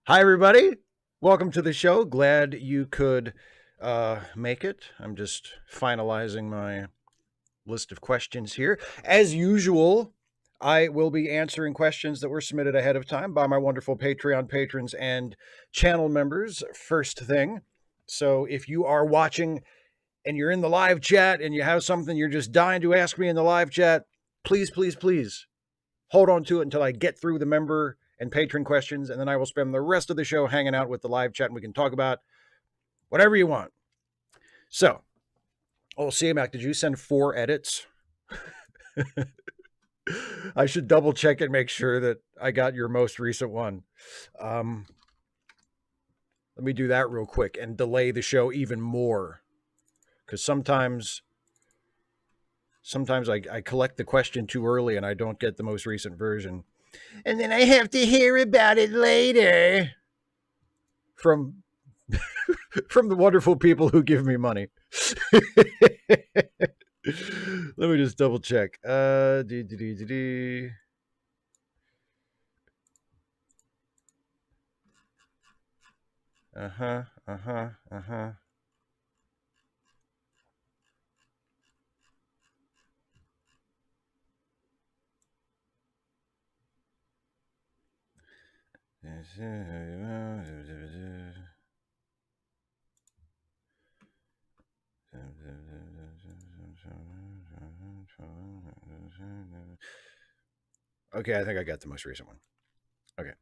Hi, everybody. Welcome to the show. Glad you could make it. I'm just finalizing my list of questions here. As usual, I will be answering questions that were submitted ahead of time by my wonderful Patreon patrons and channel members first thing. So if you are watching and you're in the live chat and you have something you're just dying to ask me in the live chat, please hold on to it until I get through the member and patron questions, and then I will spend the rest of the show hanging out with the live chat, and we can talk about whatever you want. So, CMAC, did you send 4 edits? I should double check and make sure that I got your most recent one. Let me do that real quick and delay the show even more, because sometimes I collect the question too early and I don't get the most recent version, and then I have to hear about it later from from the wonderful people who give me money. Let me just double check. Uh-huh, uh-huh, uh-huh. Okay, I think I got the most recent one. Okay.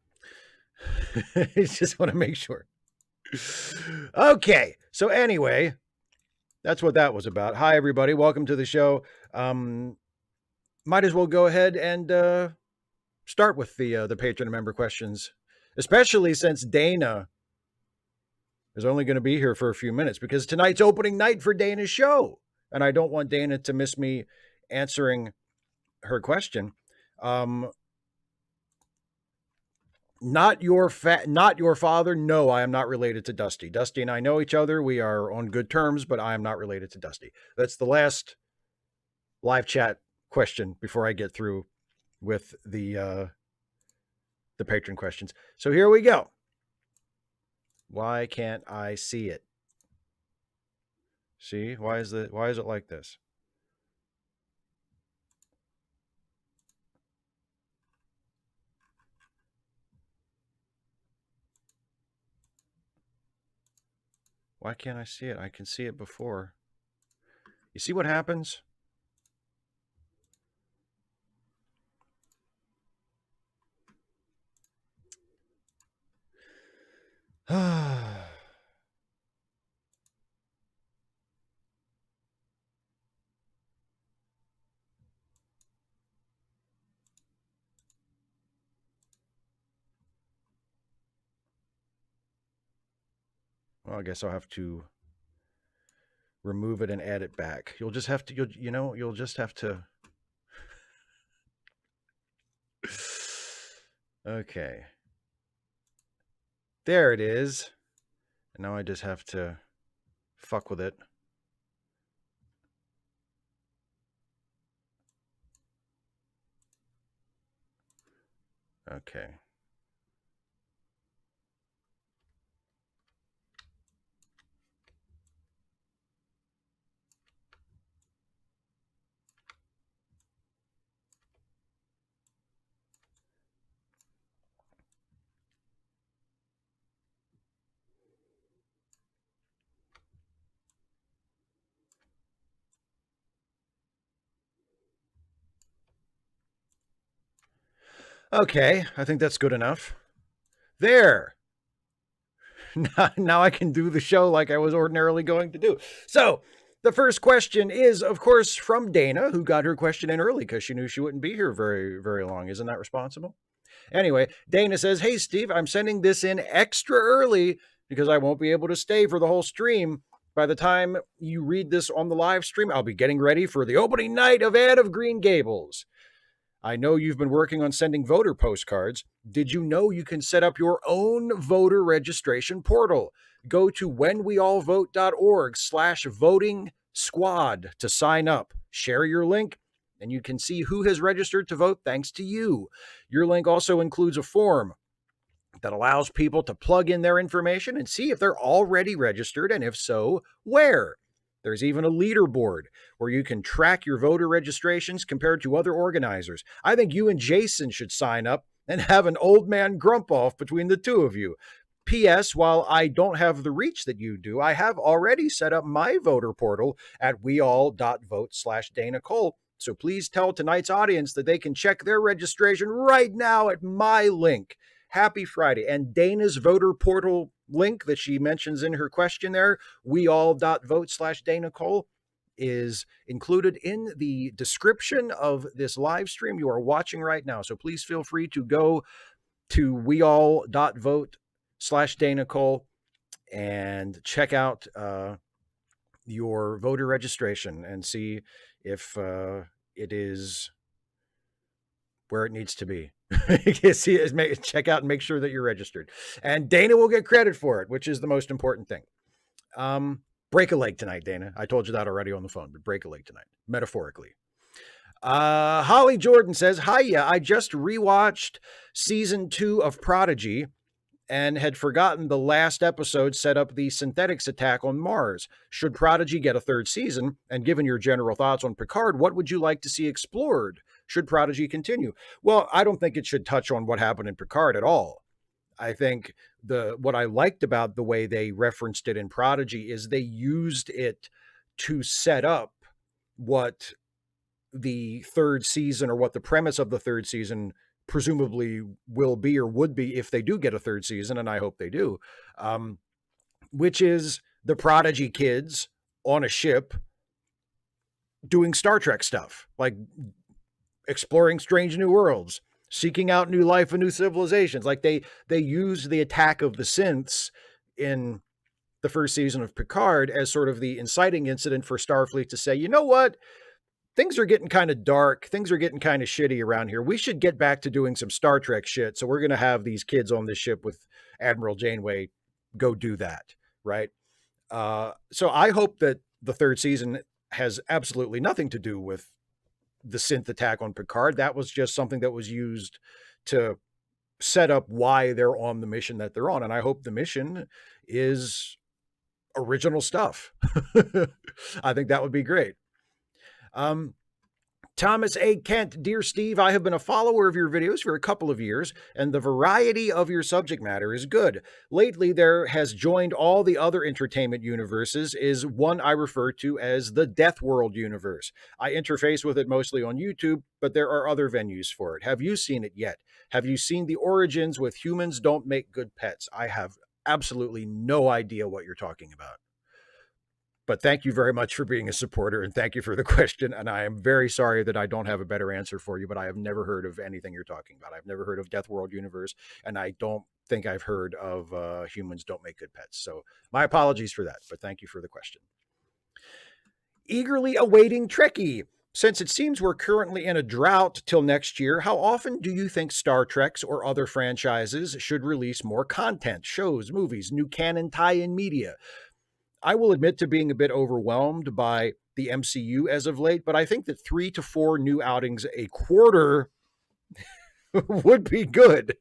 I just want to make sure. Okay, so anyway, that's what that was about. Hi, everybody. Welcome to the show. Might as well go ahead and start with the patron and member questions, especially since Dana is only going to be here for a few minutes because tonight's opening night for Dana's show, and I don't want Dana to miss me answering her question. Not your not your father. No, I am not related to Dusty. Dusty and I know each other. We are on good terms, but I am not related to Dusty. That's the last live chat question before I get through with the patron questions. So here we go. Why can't I see it? See, why is it like this? Why can't I see it? I can see it before. You see what happens? Well, I guess I'll have to remove it and add it back. You'll just have to, you'll just have to. Okay. There it is. And now I just have to fuck with it. Okay. Okay, I think that's good enough. There. Now I can do the show like I was ordinarily going to do. So, the first question is, of course, from Dana, who got her question in early because she knew she wouldn't be here very, very long. Isn't that responsible? Anyway, Dana says, "Hey, Steve, I'm sending this in extra early because I won't be able to stay for the whole stream. By the time you read this on the live stream, I'll be getting ready for the opening night of Anne of Green Gables. I know you've been working on sending voter postcards. Did you know you can set up your own voter registration portal? Go to whenweallvote.org/voting squad to sign up. Share your link, and you can see who has registered to vote thanks to you. Your link also includes a form. that allows people to plug in their information and see if they're already registered, and if so, where. There's even a leaderboard where you can track your voter registrations compared to other organizers. I think you and Jason should sign up and have an old man grump off between the two of you. P.S. While I don't have the reach that you do, I have already set up my voter portal at weall.vote/DanaCole. So please tell tonight's audience that they can check their registration right now at my link. Happy Friday. And Dana's voter portal link that she mentions in her question there, weall.vote/DanaCole, is included in the description of this live stream you are watching right now. So please feel free to go to weall.vote/DanaCole and check out your voter registration and see if it is where it needs to be. Check out and make sure that you're registered. And Dana will get credit for it, which is the most important thing. Break a leg tonight, Dana. I told you that already on the phone, but break a leg tonight, metaphorically. Holly Jordan says, hiya, I just rewatched season 2 of Prodigy and had forgotten the last episode set up the synthetics attack on Mars. Should Prodigy get a third season? And given your general thoughts on Picard, what would you like to see explored? Should Prodigy continue? Well, I don't think it should touch on what happened in Picard at all. I think what I liked about the way they referenced it in Prodigy is they used it to set up what the third season, or what the premise of the third season presumably will be or would be if they do get a third season, and I hope they do, which is the Prodigy kids on a ship doing Star Trek stuff, like exploring strange new worlds, seeking out new life and new civilizations. Like they used the attack of the synths in the first season of Picard as sort of the inciting incident for Starfleet to say, you know what? Things are getting kind of dark. Things are getting kind of shitty around here. We should get back to doing some Star Trek shit. So we're going to have these kids on this ship with Admiral Janeway go do that. Right. So I hope that the third season has absolutely nothing to do with the synth attack on Picard. That was just something that was used to set up why they're on the mission that they're on. And I hope the mission is original stuff. I think that would be great. Thomas A. Kent, dear Steve, I have been a follower of your videos for a couple of years, and the variety of your subject matter is good. Lately, there has joined all the other entertainment universes is one I refer to as the Death World universe. I interface with it mostly on YouTube, but there are other venues for it. Have you seen it yet? Have you seen the origins with humans don't make good pets? I have absolutely no idea what you're talking about. But thank you very much for being a supporter, and thank you for the question. And I am very sorry that I don't have a better answer for you, but I have never heard of anything you're talking about. I've never heard of Death World Universe, and I don't think I've heard of humans don't make good pets. So my apologies for that, but thank you for the question. Eagerly awaiting Trekkie. Since it seems we're currently in a drought till next year, how often do you think Star Trek's or other franchises should release more content, shows, movies, new canon tie-in media? I will admit to being a bit overwhelmed by the MCU as of late, but I think that 3 to 4 new outings a quarter would be good.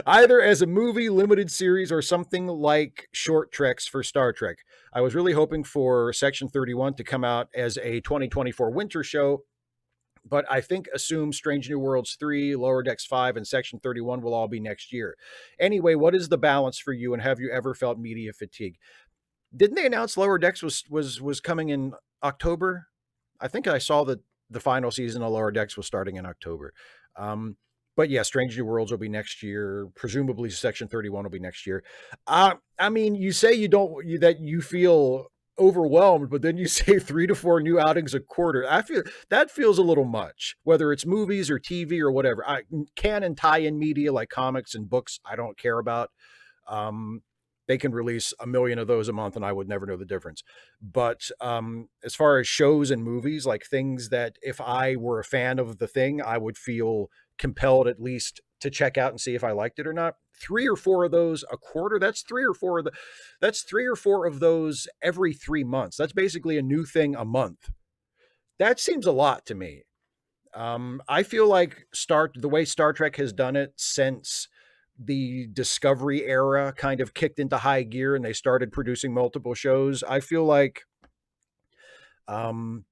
Either as a movie, limited series, or something like short treks for Star Trek. I was really hoping for Section 31 to come out as a 2024 winter show, but I think assume Strange New Worlds 3, Lower Decks 5, and Section 31 will all be next year. Anyway, what is the balance for you, and have you ever felt media fatigue? Didn't they announce Lower Decks was coming in October? I think I saw that the final season of Lower Decks was starting in October. But yeah, Strange New Worlds will be next year. Presumably Section 31 will be next year. I mean, you say that you feel overwhelmed, but then you say 3 to 4 new outings a quarter. I feel that feels a little much, whether it's movies or TV or whatever. Canon tie-in media like comics and books, I don't care about. They can release 1 million of those a month and I would never know the difference. But as far as shows and movies, like things that if I were a fan of the thing, I would feel compelled at least to check out and see if I liked it or not. 3 or 4 of those a quarter, that's 3 or 4 of those every 3 months. That's basically a new thing a month. That seems a lot to me. I feel like the way Star Trek has done it since the Discovery era kind of kicked into high gear and they started producing multiple shows, I feel like um,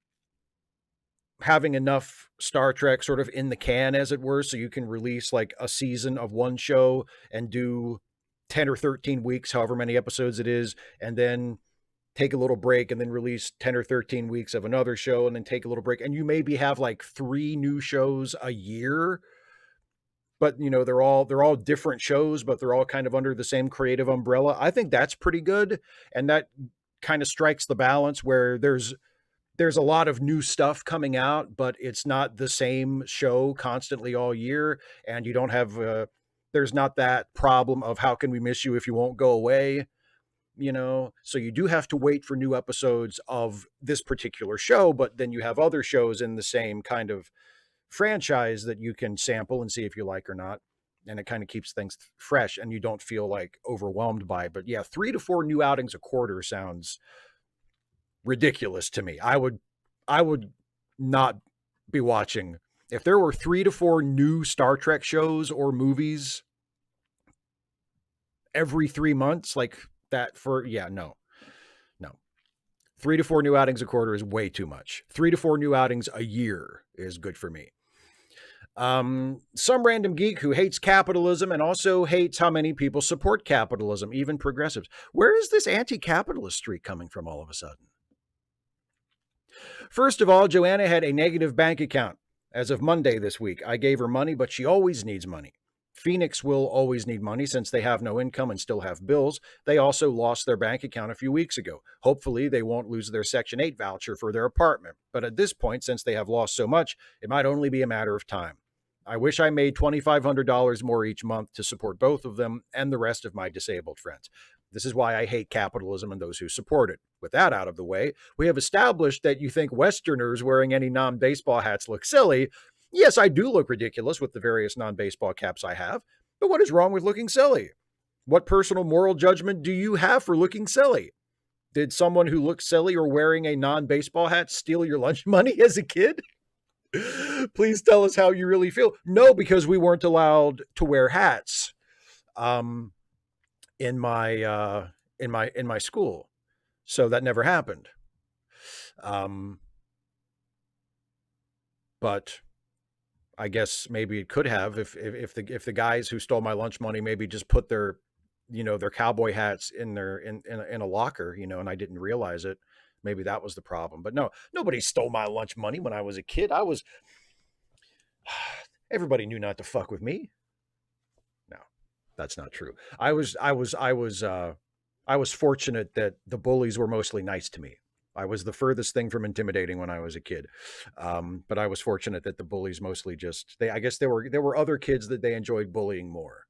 having enough Star Trek sort of in the can, as it were, so you can release like a season of one show and do 10 or 13 weeks, however many episodes it is, and then take a little break and then release 10 or 13 weeks of another show and then take a little break. And you maybe have like 3 new shows a year, but you know, they're all different shows, but they're all kind of under the same creative umbrella. I think that's pretty good. And that kind of strikes the balance where there's a lot of new stuff coming out, but it's not the same show constantly all year. And you don't have, there's not that problem of how can we miss you if you won't go away, you know? So you do have to wait for new episodes of this particular show, but then you have other shows in the same kind of franchise that you can sample and see if you like or not. And it kind of keeps things fresh and you don't feel like overwhelmed by it. But yeah, 3 to 4 new outings a quarter sounds ridiculous to me. I would not be watching if there were 3 to 4 new Star Trek shows or movies every 3 months like that for, yeah, no. 3 to 4 new outings a quarter is way too much. 3 to 4 new outings a year is good for me. Some random geek who hates capitalism and also hates how many people support capitalism, even progressives. Where is this anti-capitalist streak coming from all of a sudden? First of all, Joanna had a negative bank account as of Monday this week. I gave her money, but she always needs money. Phoenix will always need money since they have no income and still have bills. They also lost their bank account a few weeks ago. Hopefully, they won't lose their Section 8 voucher for their apartment. But at this point, since they have lost so much, it might only be a matter of time. I wish I made $2,500 more each month to support both of them and the rest of my disabled friends. This is why I hate capitalism and those who support it. With that out of the way, we have established that you think Westerners wearing any non-baseball hats look silly. Yes, I do look ridiculous with the various non-baseball caps I have, but what is wrong with looking silly? What personal moral judgment do you have for looking silly? Did someone who looks silly or wearing a non-baseball hat steal your lunch money as a kid? Please tell us how you really feel. No, because we weren't allowed to wear hats in my school. So that never happened. But I guess maybe it could have if the guys who stole my lunch money maybe just put their, you know, their cowboy hats in a locker, you know, and I didn't realize it. Maybe that was the problem. But no, nobody stole my lunch money when I was a kid. Everybody knew not to fuck with me. No, that's not true. I was fortunate that the bullies were mostly nice to me. I was the furthest thing from intimidating when I was a kid. But I was fortunate that the bullies mostly I guess there were other kids that they enjoyed bullying more.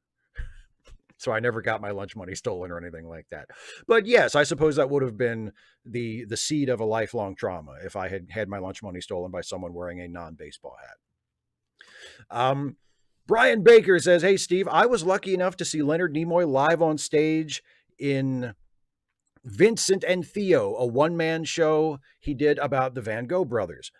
So I never got my lunch money stolen or anything like that. But yes, I suppose that would have been the seed of a lifelong trauma if I had had my lunch money stolen by someone wearing a non-baseball hat. Brian Baker says, "Hey, Steve, I was lucky enough to see Leonard Nimoy live on stage in Vincent and Theo, a one-man show he did about the Van Gogh brothers.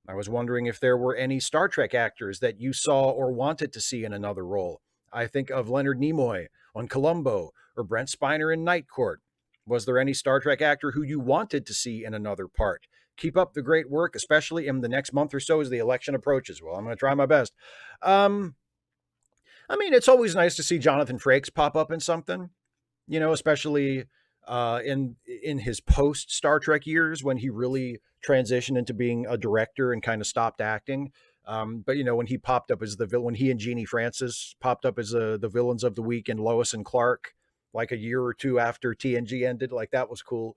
I was wondering if there were any Star Trek actors that you saw or wanted to see in another role. I think of Leonard Nimoy on Columbo or Brent Spiner in Night Court. Was there any Star Trek actor who you wanted to see in another part? Keep up the great work, especially in the next month or so as the election approaches." Well, I'm going to try my best. I mean, it's always nice to see Jonathan Frakes pop up in something, you know, especially in his post Star Trek years when he really transitioned into being a director and kind of stopped acting. But you know, when he popped up as the villain, when he and Jeannie Francis popped up as the villains of the week in Lois and Clark, like a year or two after TNG ended, like that was cool.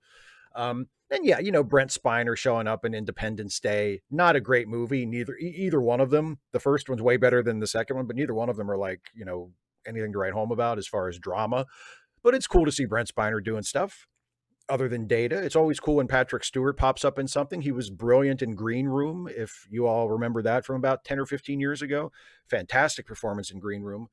And yeah, you know, Brent Spiner showing up in Independence Day, not a great movie. Either one of them. The first one's way better than the second one, but neither one of them are like, you know, anything to write home about as far as drama. But it's cool to see Brent Spiner doing stuff other than Data. It's always cool when Patrick Stewart pops up in something. He was brilliant in Green Room, if you all remember that from about 10 or 15 years ago. Fantastic performance in Green Room.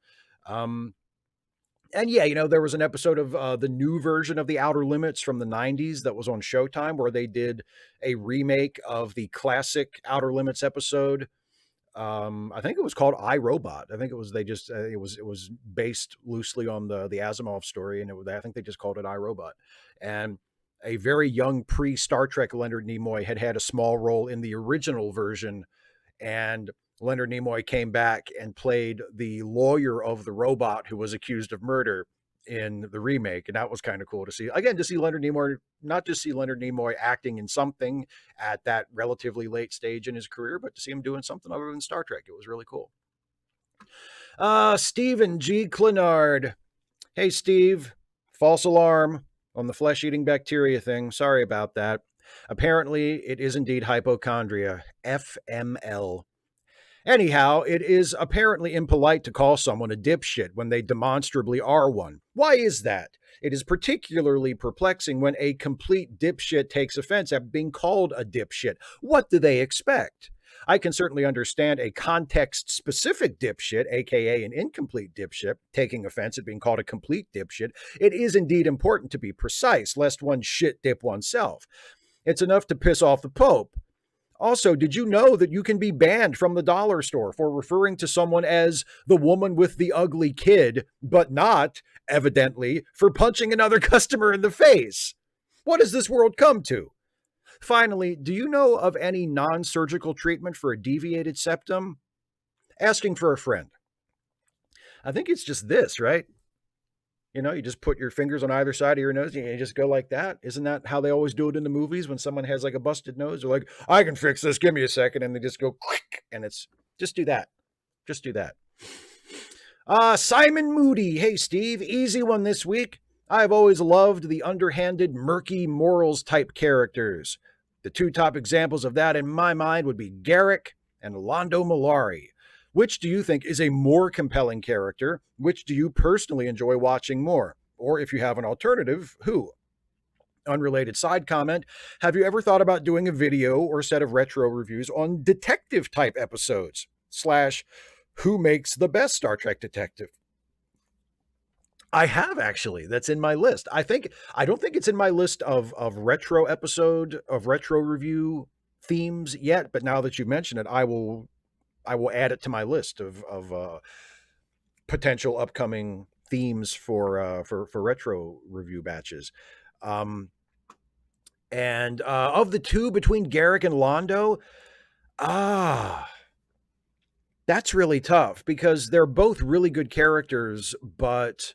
And yeah, you know, there was an episode of the new version of The Outer Limits from the 90s that was on Showtime where they did a remake of the classic Outer Limits episode I think it was called iRobot. I think it was they just it was based loosely on the Asimov story, and I think they just called it iRobot. And a very young pre Star Trek Leonard Nimoy had a small role in the original version, and Leonard Nimoy came back and played the lawyer of the robot who was accused of murder in the remake, and that was kind of cool to see. Again, to see Leonard Nimoy, not just see Leonard Nimoy acting in something at that relatively late stage in his career, but to see him doing something other than Star Trek. It was really cool. Stephen G. Clinard. Hey, Steve. False alarm on the flesh-eating bacteria thing. Sorry about that. Apparently, it is indeed hypochondria. FML. Anyhow, it is apparently impolite to call someone a dipshit when they demonstrably are one. Why is that? It is particularly perplexing when a complete dipshit takes offense at being called a dipshit. What do they expect? I can certainly understand a context-specific dipshit, aka an incomplete dipshit, taking offense at being called a complete dipshit. It is indeed important to be precise, lest one shit dip oneself. It's enough to piss off the Pope. Also, did you know that you can be banned from the dollar store for referring to someone as the woman with the ugly kid, but not, evidently, for punching another customer in the face? What has this world come to? Finally, do you know of any non-surgical treatment for a deviated septum? Asking for a friend. I think it's just this, right? You know, you just put your fingers on either side of your nose and you just go like that. Isn't that how they always do it in the movies when someone has like a busted nose? They're like, I can fix this. Give me a second. And they just go quick. And it's just do that. Just do that. Simon Moody. Hey, Steve. Easy one this week. I've always loved the underhanded, murky morals type characters. The two top examples of that in my mind would be Garrick and Londo Mollari. Which do you think is a more compelling character? Which do you personally enjoy watching more? Or if you have an alternative, who? Unrelated side comment, have you ever thought about doing a video or set of retro reviews on detective type episodes? / who makes the best Star Trek detective? I have actually. That's in my list. I don't think it's in my list of retro review themes yet, but now that you mention it, I will add it to my list of potential upcoming themes for retro review batches. And of the two between Garrick and Londo, that's really tough because they're both really good characters, but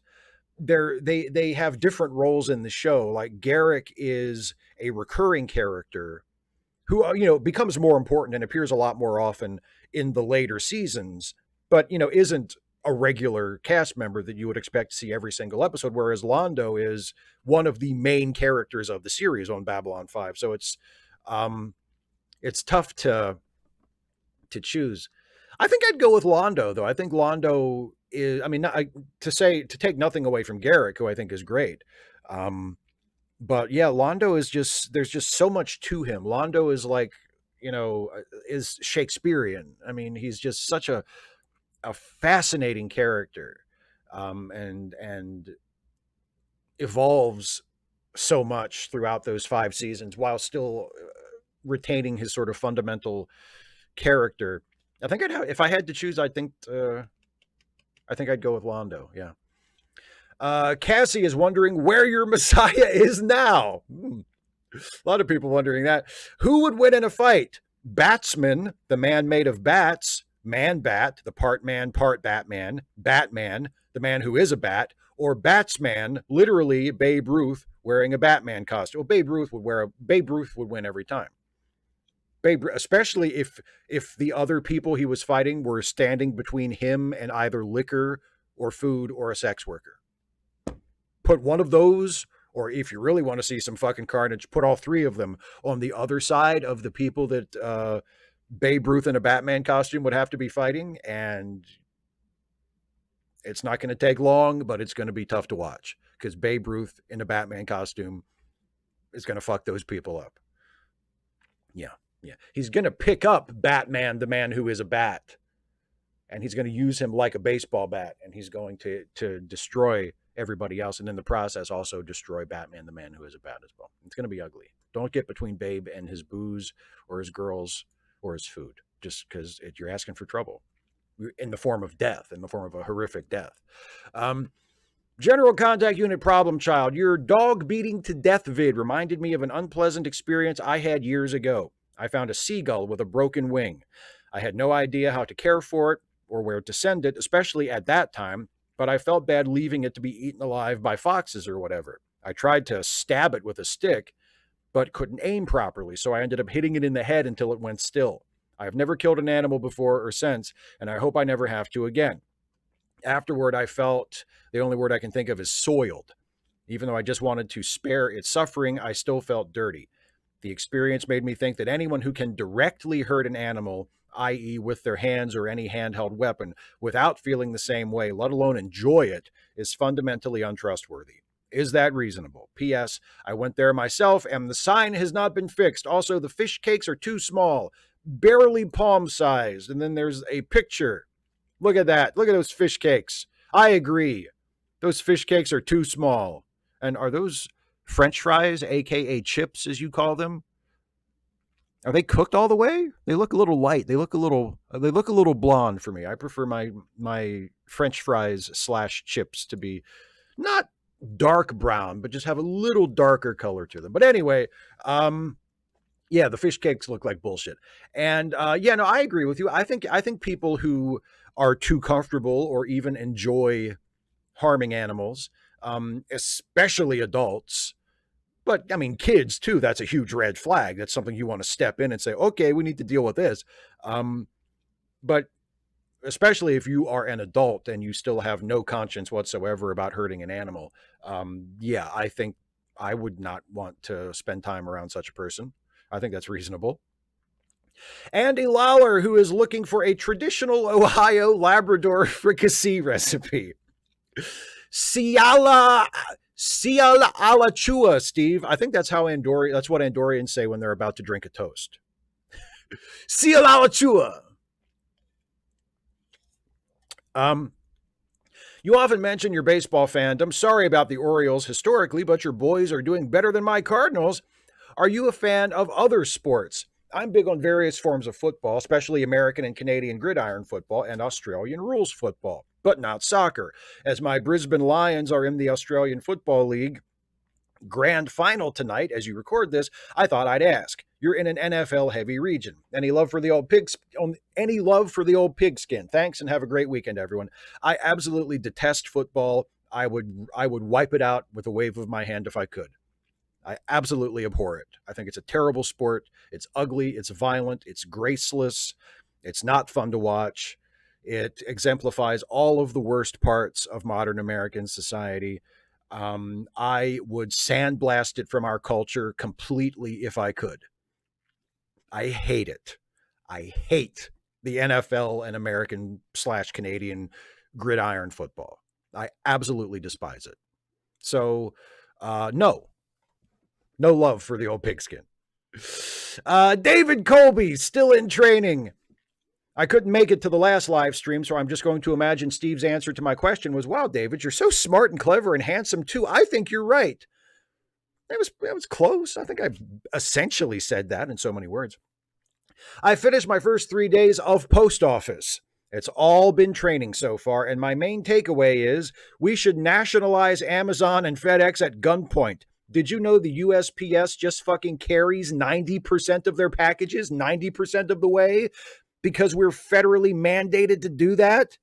they have different roles in the show. Like Garrick is a recurring character who becomes more important and appears a lot more often in the later seasons, but isn't a regular cast member that you would expect to see every single episode, whereas Londo is one of the main characters of the series on Babylon 5. So it's tough to choose. I think I'd go with Londo, though. I think Londo is, to take nothing away from Garrick, who I think is great. But yeah, Londo is there's just so much to him. Londo is like, is Shakespearean. I mean, he's just such a fascinating character, and evolves so much throughout those 5 seasons while still retaining his sort of fundamental character. I think if I had to choose, I think I'd go with Londo. Yeah. Cassie is wondering where your Messiah is now. A lot of people wondering that. Who would win in a fight? Batsman, the man made of bats, Man-Bat, the part man, part Batman, Batman, the man who is a bat, or Batsman, literally Babe Ruth wearing a Batman costume. Well, Babe Ruth would win every time. Especially if the other people he was fighting were standing between him and either liquor or food or a sex worker. Put one of those, or if you really want to see some fucking carnage, put all 3 of them on the other side of the people that Babe Ruth in a Batman costume would have to be fighting, and it's not going to take long, but it's going to be tough to watch because Babe Ruth in a Batman costume is going to fuck those people up. Yeah. He's going to pick up Batman, the man who is a bat, and he's going to use him like a baseball bat, and he's going to destroy everybody else, and in the process also destroy Batman, the man who is a bat as well. It's going to be ugly. Don't get between Babe and his booze or his girls or his food. just because you're asking for trouble in the form of death, in the form of a horrific death. General Contact Unit Problem Child, your dog beating to death vid reminded me of an unpleasant experience I had years ago. I found a seagull with a broken wing. I had no idea how to care for it or where to send it, especially at that time, but I felt bad leaving it to be eaten alive by foxes or whatever. I tried to stab it with a stick, but couldn't aim properly, so I ended up hitting it in the head until it went still. I have never killed an animal before or since, and I hope I never have to again. Afterward, I felt, the only word I can think of is soiled. Even though I just wanted to spare its suffering, I still felt dirty. The experience made me think that anyone who can directly hurt an animal, i.e. with their hands or any handheld weapon, without feeling the same way, let alone enjoy it, is fundamentally untrustworthy. Is that reasonable? P.S. I went there myself and the sign has not been fixed. Also, the fish cakes are too small, barely palm-sized. And then there's a picture. Look at that. Look at those fish cakes. I agree. Those fish cakes are too small. And are those French fries, aka chips, as you call them? Are they cooked all the way? They look a little light. They look a little blonde for me. I prefer my French fries / chips to be not dark brown, but just have a little darker color to them. But anyway, yeah, the fish cakes look like bullshit. And yeah, no, I agree with you. I think people who are too comfortable or even enjoy harming animals, especially adults, but I mean, kids too, that's a huge red flag. That's something you want to step in and say, okay, we need to deal with this. But especially if you are an adult and you still have no conscience whatsoever about hurting an animal, yeah, I think I would not want to spend time around such a person. I think that's reasonable. Andy Lawler, who is looking for a traditional Ohio Labrador fricassee recipe. Siala Alachua, Steve. I think that's how that's what Andorians say when they're about to drink a toast. Siala Alachua. You often mention your baseball fandom. Sorry about the Orioles historically, but your boys are doing better than my Cardinals. Are you a fan of other sports? I'm big on various forms of football, especially American and Canadian gridiron football and Australian rules football, but not soccer. As my Brisbane Lions are in the Australian Football League grand final tonight, as you record this, I thought I'd ask. You're in an NFL heavy region. Any love for the old pigskin? Thanks and have a great weekend, everyone. I absolutely detest football. I would wipe it out with a wave of my hand if I could. I absolutely abhor it. I think it's a terrible sport. It's ugly. It's violent. It's graceless. It's not fun to watch. It exemplifies all of the worst parts of modern American society. I would sandblast it from our culture completely if I could. I hate it. I hate the NFL and American / Canadian gridiron football. I absolutely despise it. So, no love for the old pigskin. David Colby, still in training. I couldn't make it to the last live stream, so I'm just going to imagine Steve's answer to my question was, wow, David, you're so smart and clever and handsome too. I think you're right. That was close. I think I've essentially said that in so many words. I finished my first 3 days of post office. It's all been training so far, and my main takeaway is we should nationalize Amazon and FedEx at gunpoint. Did you know the USPS just fucking carries 90% of their packages 90% of the way because we're federally mandated to do that?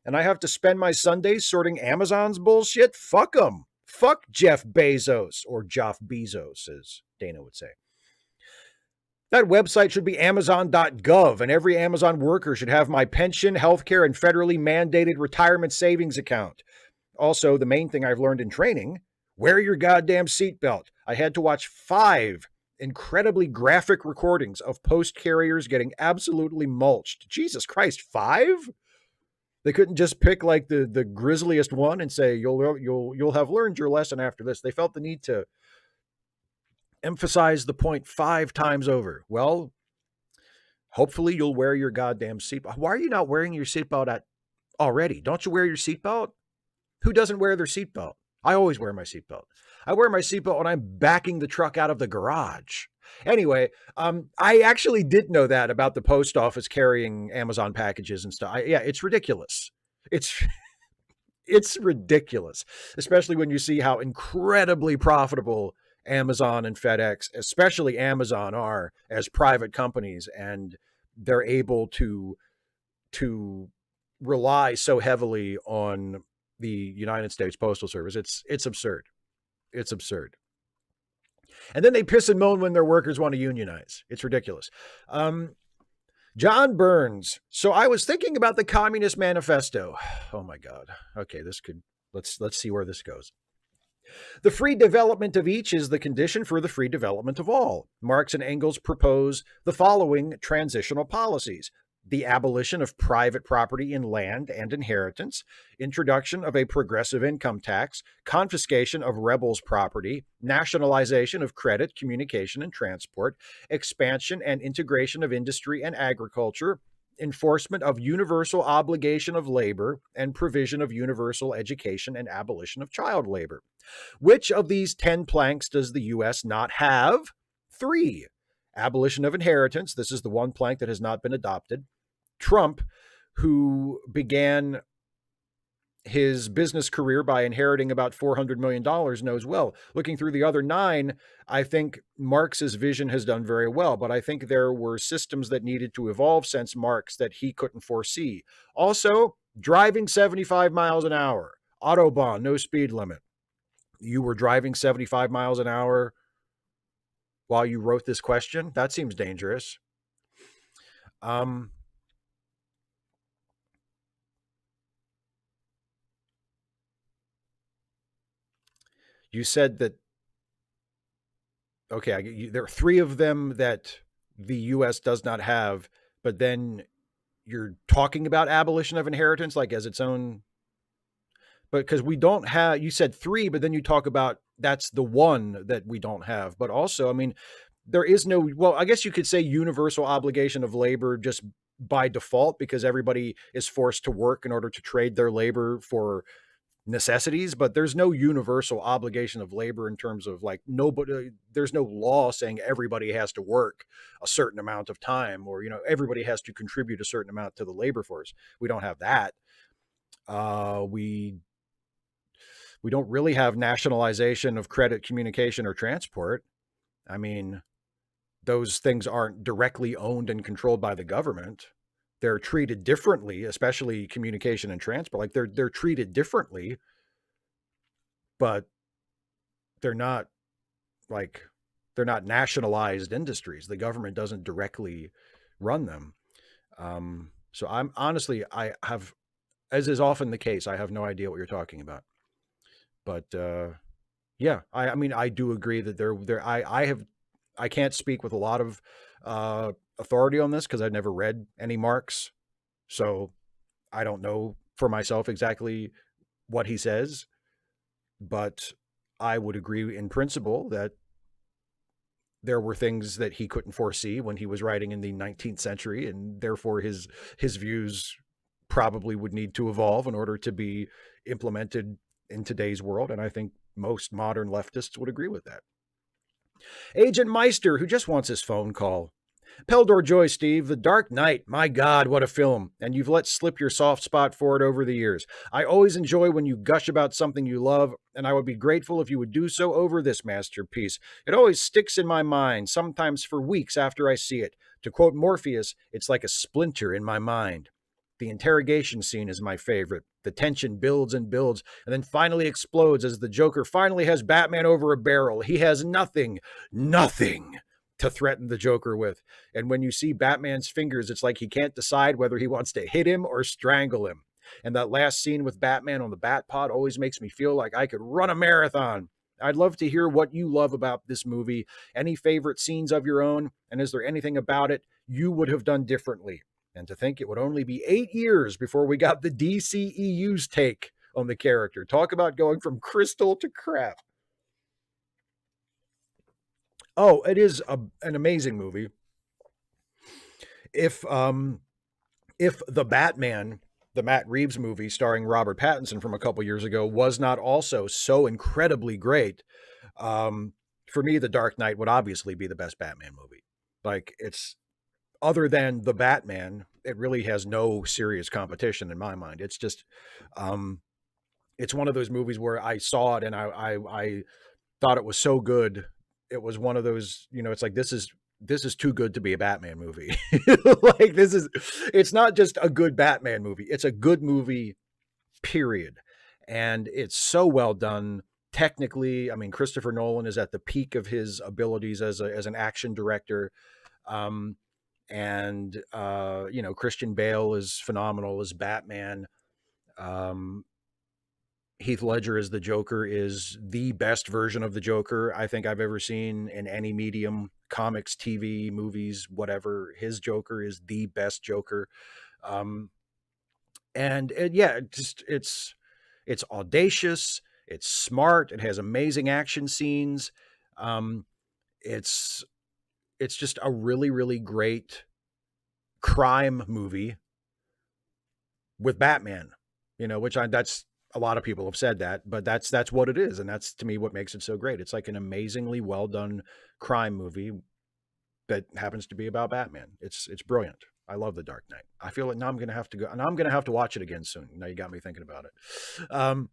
And I have to spend my Sundays sorting Amazon's bullshit? Fuck them. Fuck Jeff Bezos, or Jeff Bezos, as Dana would say. That website should be amazon.gov, and every Amazon worker should have my pension, healthcare, and federally mandated retirement savings account. Also, the main thing I've learned in training, wear your goddamn seatbelt. I had to watch 5 incredibly graphic recordings of post carriers getting absolutely mulched. Jesus Christ, 5? They couldn't just pick like the grisliest one and say, you'll have learned your lesson after this. They felt the need to emphasize the point 5 times over. Well, hopefully you'll wear your goddamn seatbelt. Why are you not wearing your seatbelt already? Don't you wear your seatbelt? Who doesn't wear their seatbelt? I always wear my seatbelt. I wear my seatbelt when I'm backing the truck out of the garage. Anyway, I actually did know that about the post office carrying Amazon packages and stuff. Yeah, it's ridiculous. It's it's ridiculous, especially when you see how incredibly profitable Amazon and FedEx, especially Amazon, are as private companies, and they're able to rely so heavily on the United States Postal Service. It's absurd. It's absurd. And then they piss and moan when their workers want to unionize. It's ridiculous. Um, John Burns. So I was thinking about the Communist Manifesto. Oh my God. Okay, this could let's see where this goes. The free development of each is the condition for the free development of all. Marx and Engels propose the following transitional policies: the abolition of private property in land and inheritance, introduction of a progressive income tax, confiscation of rebels' property, nationalization of credit, communication, and transport, expansion and integration of industry and agriculture, enforcement of universal obligation of labor, and provision of universal education and abolition of child labor. Which of these 10 planks does the U.S. not have? 3. Abolition of inheritance. This is the one plank that has not been adopted. Trump, who began his business career by inheriting about $400 million, knows well. Looking through the other 9, I think Marx's vision has done very well, but I think there were systems that needed to evolve since Marx that he couldn't foresee. Also, driving 75 miles an hour, Autobahn, no speed limit. You were driving 75 miles an hour while you wrote this question? That seems dangerous. You said that, okay, there are 3 of them that the U.S. does not have, but then you're talking about abolition of inheritance like as its own. But because we don't have, you said 3, but then you talk about that's the one that we don't have. But also, I mean, there is no, well, I guess you could say universal obligation of labor just by default because everybody is forced to work in order to trade their labor for necessities, but there's no universal obligation of labor in terms of like nobody, there's no law saying everybody has to work a certain amount of time or, everybody has to contribute a certain amount to the labor force. We don't have that. We don't really have nationalization of credit, communication, or transport. I mean, those things aren't directly owned and controlled by the government. They're treated differently, especially communication and transport. Like they're treated differently, but they're not like they're not nationalized industries. The government doesn't directly run them. So I'm honestly, I have, as is often the case, I have no idea what you're talking about. But yeah, I mean, I do agree that I can't speak with a lot of authority on this because I've never read any Marx. So I don't know for myself exactly what he says, but I would agree in principle that there were things that he couldn't foresee when he was writing in the 19th century, and therefore his views probably would need to evolve in order to be implemented in today's world. And I think most modern leftists would agree with that. Agent Meister, who just wants his phone call. Peldor Joy, Steve, The Dark Knight. My God, what a film. And you've let slip your soft spot for it over the years. I always enjoy when you gush about something you love, and I would be grateful if you would do so over this masterpiece. It always sticks in my mind, sometimes for weeks after I see it. To quote Morpheus, it's like a splinter in my mind. The interrogation scene is my favorite. The tension builds and builds, and then finally explodes as the Joker finally has Batman over a barrel. He has nothing to threaten the Joker with. And when you see Batman's fingers, it's like he can't decide whether he wants to hit him or strangle him. And that last scene with Batman on the Batpod always makes me feel like I could run a marathon. I'd love to hear what you love about this movie. Any favorite scenes of your own? And is there anything about it you would have done differently? And to think it would only be 8 years before we got the DCEU's take on the character. Talk about going from crystal to crap. Oh, it is an amazing movie. If the Batman, the Matt Reeves movie starring Robert Pattinson from a couple years ago, was not also so incredibly great, for me, The Dark Knight would obviously be the best Batman movie. Like, it's other than the Batman, it really has no serious competition in my mind. It's just, um, it's one of those movies where I saw it and I thought it was so good. It was one of those, it's like, this is too good to be a Batman movie. Like, it's not just a good Batman movie. It's a good movie, period. And it's so well done technically. I mean, Christopher Nolan is at the peak of his abilities as an action director. Um, and Christian Bale is phenomenal as Batman. Um, Heath Ledger as the Joker is the best version of the Joker I think I've ever seen in any medium, comics, TV, movies, whatever. His Joker is the best Joker. Um, and yeah, it's audacious, it's smart, it has amazing action scenes. Um, it's it's just a really, really great crime movie with Batman, that's a lot of people have said that, but that's what it is. And that's to me what makes it so great. It's like an amazingly well done crime movie that happens to be about Batman. It's brilliant. I love The Dark Knight. I feel like now I'm going to have to go and I'm going to have to watch it again soon. Now you got me thinking about it.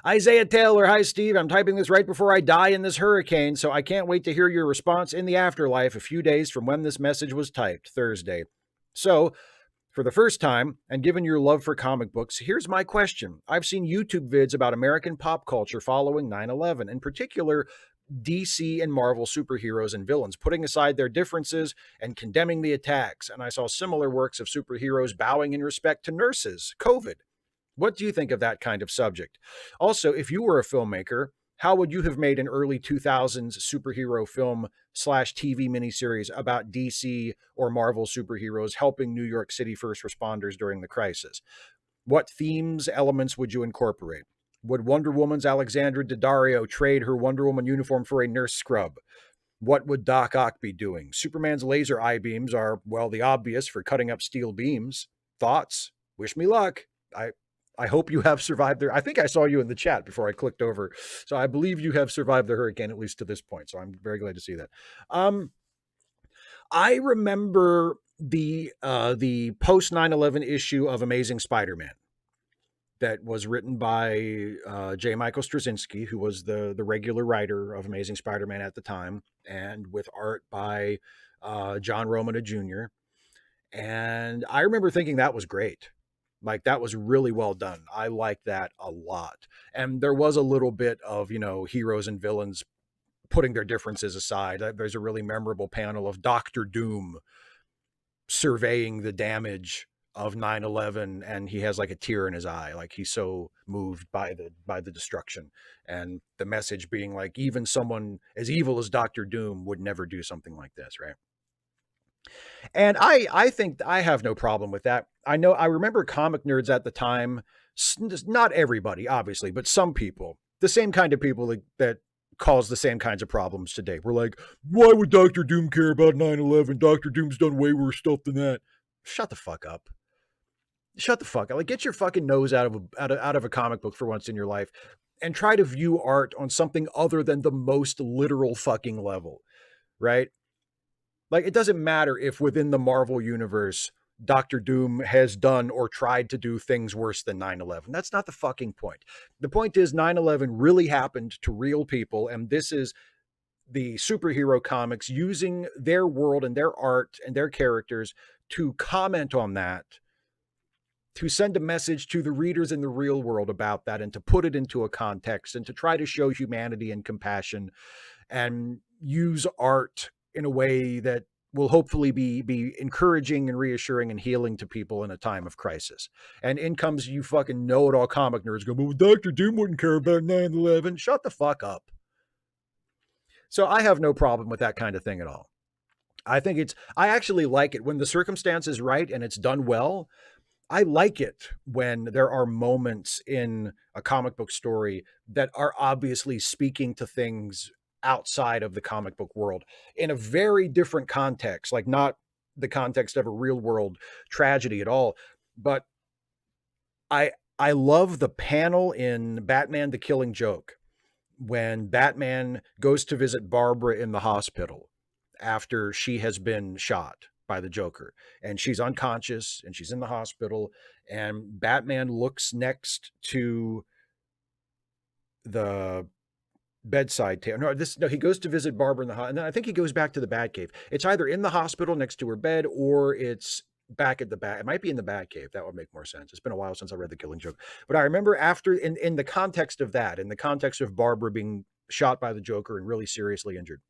Isaiah Taylor, hi Steve. I'm typing this right before I die in this hurricane, so I can't wait to hear your response in the afterlife a few days from when this message was typed, Thursday. So, for the first time, and given your love for comic books, here's my question. I've seen YouTube vids about American pop culture following 9/11, in particular, DC and Marvel superheroes and villains, putting aside their differences and condemning the attacks. And I saw similar works of superheroes bowing in respect to nurses, COVID. What do you think of that kind of subject? Also, if you were a filmmaker, how would you have made an early 2000s superhero film / TV miniseries about DC or Marvel superheroes helping New York City first responders during the crisis? What themes, elements would you incorporate? Would Wonder Woman's Alexandra Daddario trade her Wonder Woman uniform for a nurse scrub? What would Doc Ock be doing? Superman's laser eye beams are, well, the obvious for cutting up steel beams. Thoughts? Wish me luck. I hope you have survived there. I think I saw you in the chat before I clicked over. So I believe you have survived the hurricane, at least to this point. So I'm very glad to see that. I remember the post 9/11 issue of Amazing Spider-Man that was written by J. Michael Straczynski, who was the regular writer of Amazing Spider-Man at the time, and with art by John Romita Jr. And I remember thinking that was great. Like, that was really well done. I liked that a lot. And there was a little bit of, heroes and villains putting their differences aside. There's a really memorable panel of Doctor Doom surveying the damage of 9/11, and he has like a tear in his eye. Like, he's so moved by the destruction, and the message being like, even someone as evil as Doctor Doom would never do something like this, right? And I think I have no problem with that. I remember comic nerds at the time, not everybody, obviously, but some people, the same kind of people that cause the same kinds of problems today. We're like, why would Dr. Doom care about 9/11? Dr. Doom's done way worse stuff than that. Shut the fuck up. Shut the fuck up. Like, get your fucking nose out of a comic book for once in your life and try to view art on something other than the most literal fucking level, right? Like, it doesn't matter if within the Marvel universe, Doctor Doom has done or tried to do things worse than 9/11. That's not the fucking point. The point is 9/11 really happened to real people, and this is the superhero comics using their world and their art and their characters to comment on that, to send a message to the readers in the real world about that, and to put it into a context, and to try to show humanity and compassion, and use art in a way that will hopefully be encouraging and reassuring and healing to people in a time of crisis. And in comes you fucking know-it-all comic nerds go, but Dr. Doom wouldn't care about 9/11. Shut the fuck up. So I have no problem with that kind of thing at all. I actually like it when the circumstance is right and it's done well. I like it when there are moments in a comic book story that are obviously speaking to things outside of the comic book world in a very different context, like not the context of a real world tragedy at all. But I love the panel in Batman: The Killing Joke when Batman goes to visit Barbara in the hospital after she has been shot by the Joker, and she's unconscious and she's in the hospital, and Batman looks next to the bedside table. No, he goes to visit Barbara in the hospital, and then I think he goes back to the Batcave. It's either in the hospital next to her bed, or it's back at the bat. It might be in the Batcave. That would make more sense. It's been a while since I read The Killing Joke, but I remember after, in the context of that, in the context of Barbara being shot by the Joker and really seriously injured,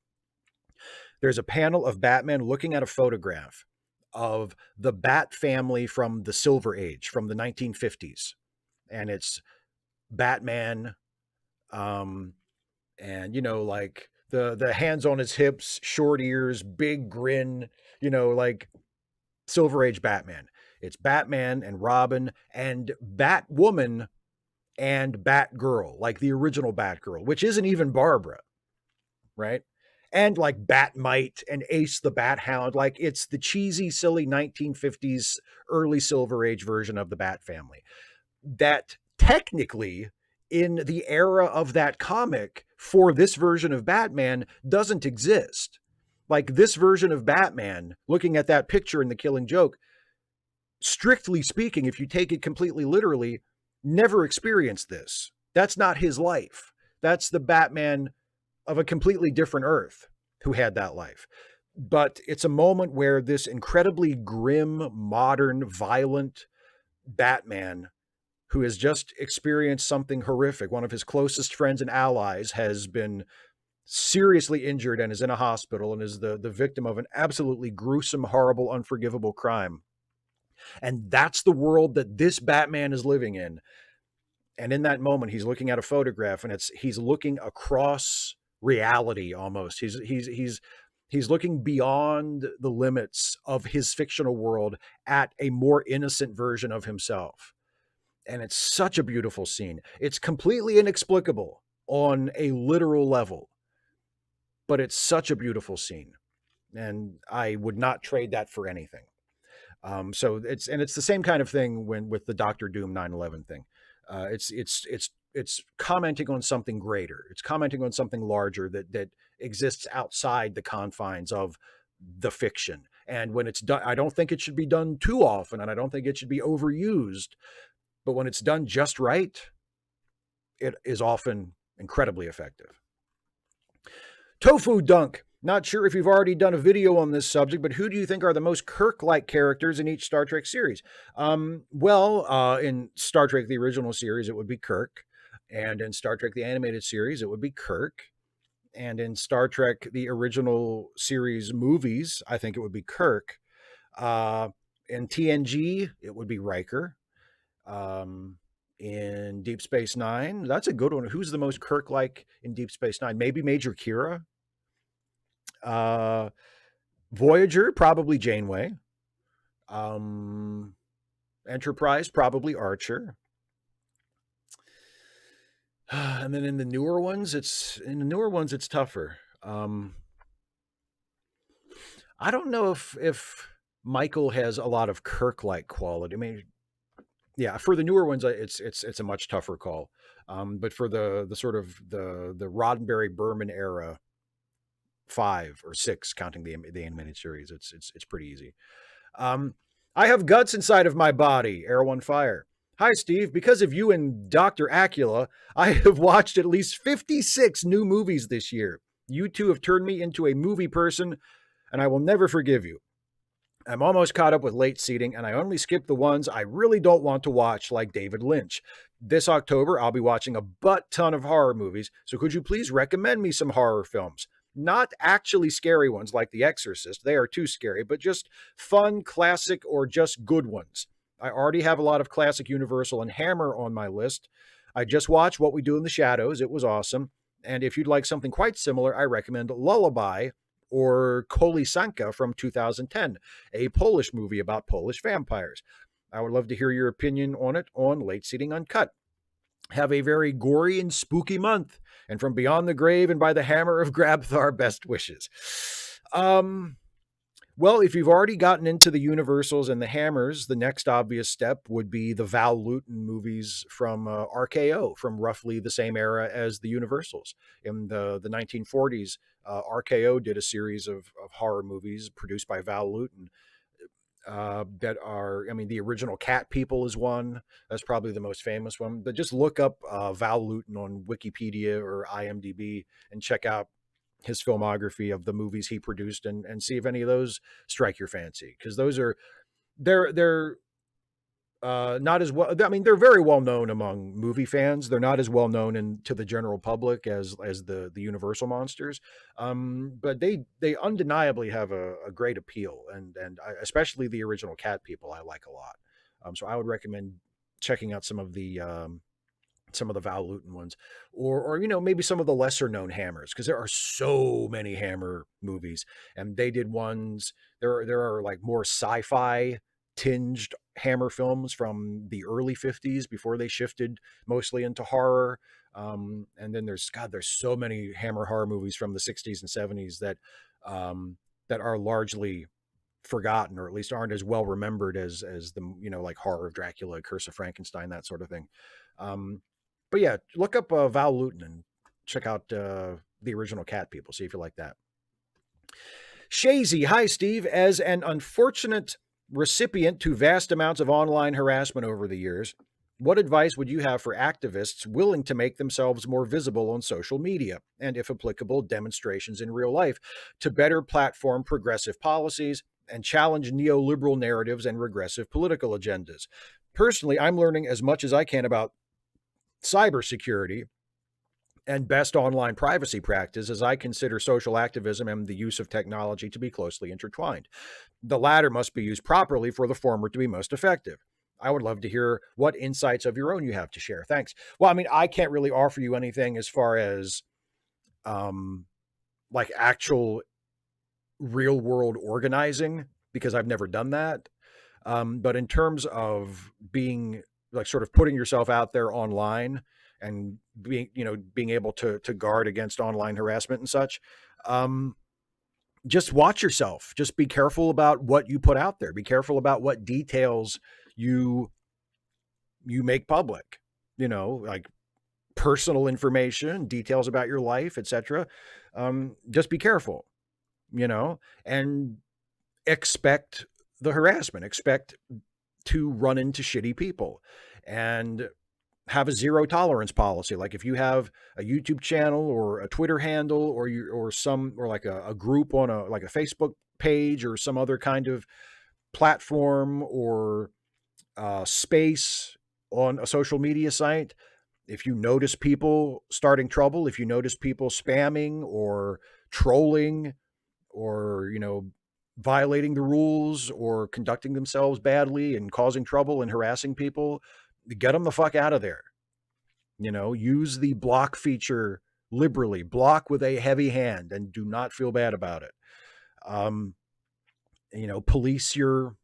there's a panel of Batman looking at a photograph of the Bat family from the Silver Age, from the 1950s, and it's Batman, um, and like the hands on his hips, short ears, big grin, like Silver Age Batman. It's Batman and Robin and Batwoman and Batgirl, like the original Batgirl, which isn't even Barbara, right? And like Batmite and Ace the Bat Hound, like it's the cheesy, silly 1950s, early Silver Age version of the Bat family. That technically, in the era of that comic, for this version of Batman, doesn't exist. Like this version of Batman, looking at that picture in The Killing Joke, strictly speaking, if you take it completely literally, never experienced this. That's not his life. That's the Batman of a completely different Earth who had that life. But it's a moment where this incredibly grim, modern, violent Batman, who has just experienced something horrific, one of his closest friends and allies has been seriously injured and is in a hospital and is the victim of an absolutely gruesome, horrible, unforgivable crime. And that's the world that this Batman is living in. And in that moment, he's looking at a photograph, and he's looking across reality almost. He's looking beyond the limits of his fictional world at a more innocent version of himself. And it's such a beautiful scene. It's completely inexplicable on a literal level, but it's such a beautiful scene. And I would not trade that for anything. So it's the same kind of thing with the Doctor Doom 9/11 thing. It's commenting on something greater. It's commenting on something larger that exists outside the confines of the fiction. And when it's done, I don't think it should be done too often, and I don't think it should be overused. But when it's done just right, it is often incredibly effective. Tofu Dunk. Not sure if you've already done a video on this subject, but who do you think are the most Kirk-like characters in each Star Trek series? In Star Trek, the original series, it would be Kirk. And in Star Trek, the animated series, it would be Kirk. And in Star Trek, the original series movies, I think it would be Kirk. In TNG, it would be Riker. In Deep Space Nine, that's a good one. Who's the most Kirk-like in Deep Space Nine? Maybe Major Kira. Voyager, probably Janeway. Enterprise, probably Archer. And then in the newer ones, it's tougher. I don't know if Michael has a lot of Kirk-like quality. I mean, yeah, for the newer ones, it's a much tougher call. But for the sort of the Roddenberry Berman era, 5 or 6, counting the animated series, it's pretty easy. I have guts inside of my body. Arrow on Fire. Hi, Steve. Because of you and Dr. Acula, I have watched at least 56 new movies this year. You two have turned me into a movie person, and I will never forgive you. I'm almost caught up with late seating, and I only skip the ones I really don't want to watch, like David Lynch. This October, I'll be watching a butt ton of horror movies, so could you please recommend me some horror films? Not actually scary ones like The Exorcist. They are too scary, but just fun, classic, or just good ones. I already have a lot of classic Universal and Hammer on my list. I just watched What We Do in the Shadows. It was awesome. And if you'd like something quite similar, I recommend Lullaby or Kolysanka from 2010, a Polish movie about Polish vampires. I would love to hear your opinion on it on Late Seating Uncut. Have a very gory and spooky month. And from beyond the grave and by the hammer of Grabthar, best wishes. Well, if you've already gotten into the Universals and the Hammers, the next obvious step would be the Val Lewton movies from RKO, from roughly the same era as the Universals. In the 1940s, RKO did a series of horror movies produced by Val Lewton that are, I mean, the original Cat People is one. That's probably the most famous one. But just look up Val Lewton on Wikipedia or IMDb and check out his filmography of the movies he produced and see if any of those strike your fancy. Because those are, they're not as well. I mean, they're very well known among movie fans. They're not as well known to the general public as the Universal monsters, but they undeniably have a great appeal, and especially the original Cat People I like a lot. So I would recommend checking out some of the Val Lewton ones, or maybe some of the lesser known Hammers, because there are so many Hammer movies, and they did ones. There are like more sci-fi tinged Hammer films from the early 50s before they shifted mostly into horror. And then there's so many Hammer horror movies from the 60s and 70s that are largely forgotten, or at least aren't as well remembered as the like Horror of Dracula, Curse of Frankenstein, that sort of thing. But yeah, look up Val Lewton and check out the original Cat People. See if you like that. Shazy, hi Steve. As an unfortunate recipient to vast amounts of online harassment over the years, what advice would you have for activists willing to make themselves more visible on social media, and if applicable, demonstrations in real life, to better platform progressive policies and challenge neoliberal narratives and regressive political agendas? Personally, I'm learning as much as I can about cybersecurity and best online privacy practice, as I consider social activism and the use of technology to be closely intertwined. The latter must be used properly for the former to be most effective. I would love to hear what insights of your own you have to share. Thanks. Well, I mean, I can't really offer you anything as far as like actual real world organizing, because I've never done that. But in terms of being like sort of putting yourself out there online and being able to guard against online harassment and such, just watch yourself. Just be careful about what you put out there. Be careful about what details you make public. Like personal information, details about your life, etc. Just be careful. And expect the harassment. Expect to run into shitty people, and have a zero tolerance policy. Like if you have a YouTube channel or a Twitter handle or like a group on a Facebook page or some other kind of platform or space on a social media site, if you notice people starting trouble, if you notice people spamming or trolling or violating the rules or conducting themselves badly and causing trouble and harassing people, get them the fuck out of there. Use the block feature liberally. Block with a heavy hand and do not feel bad about it. Police your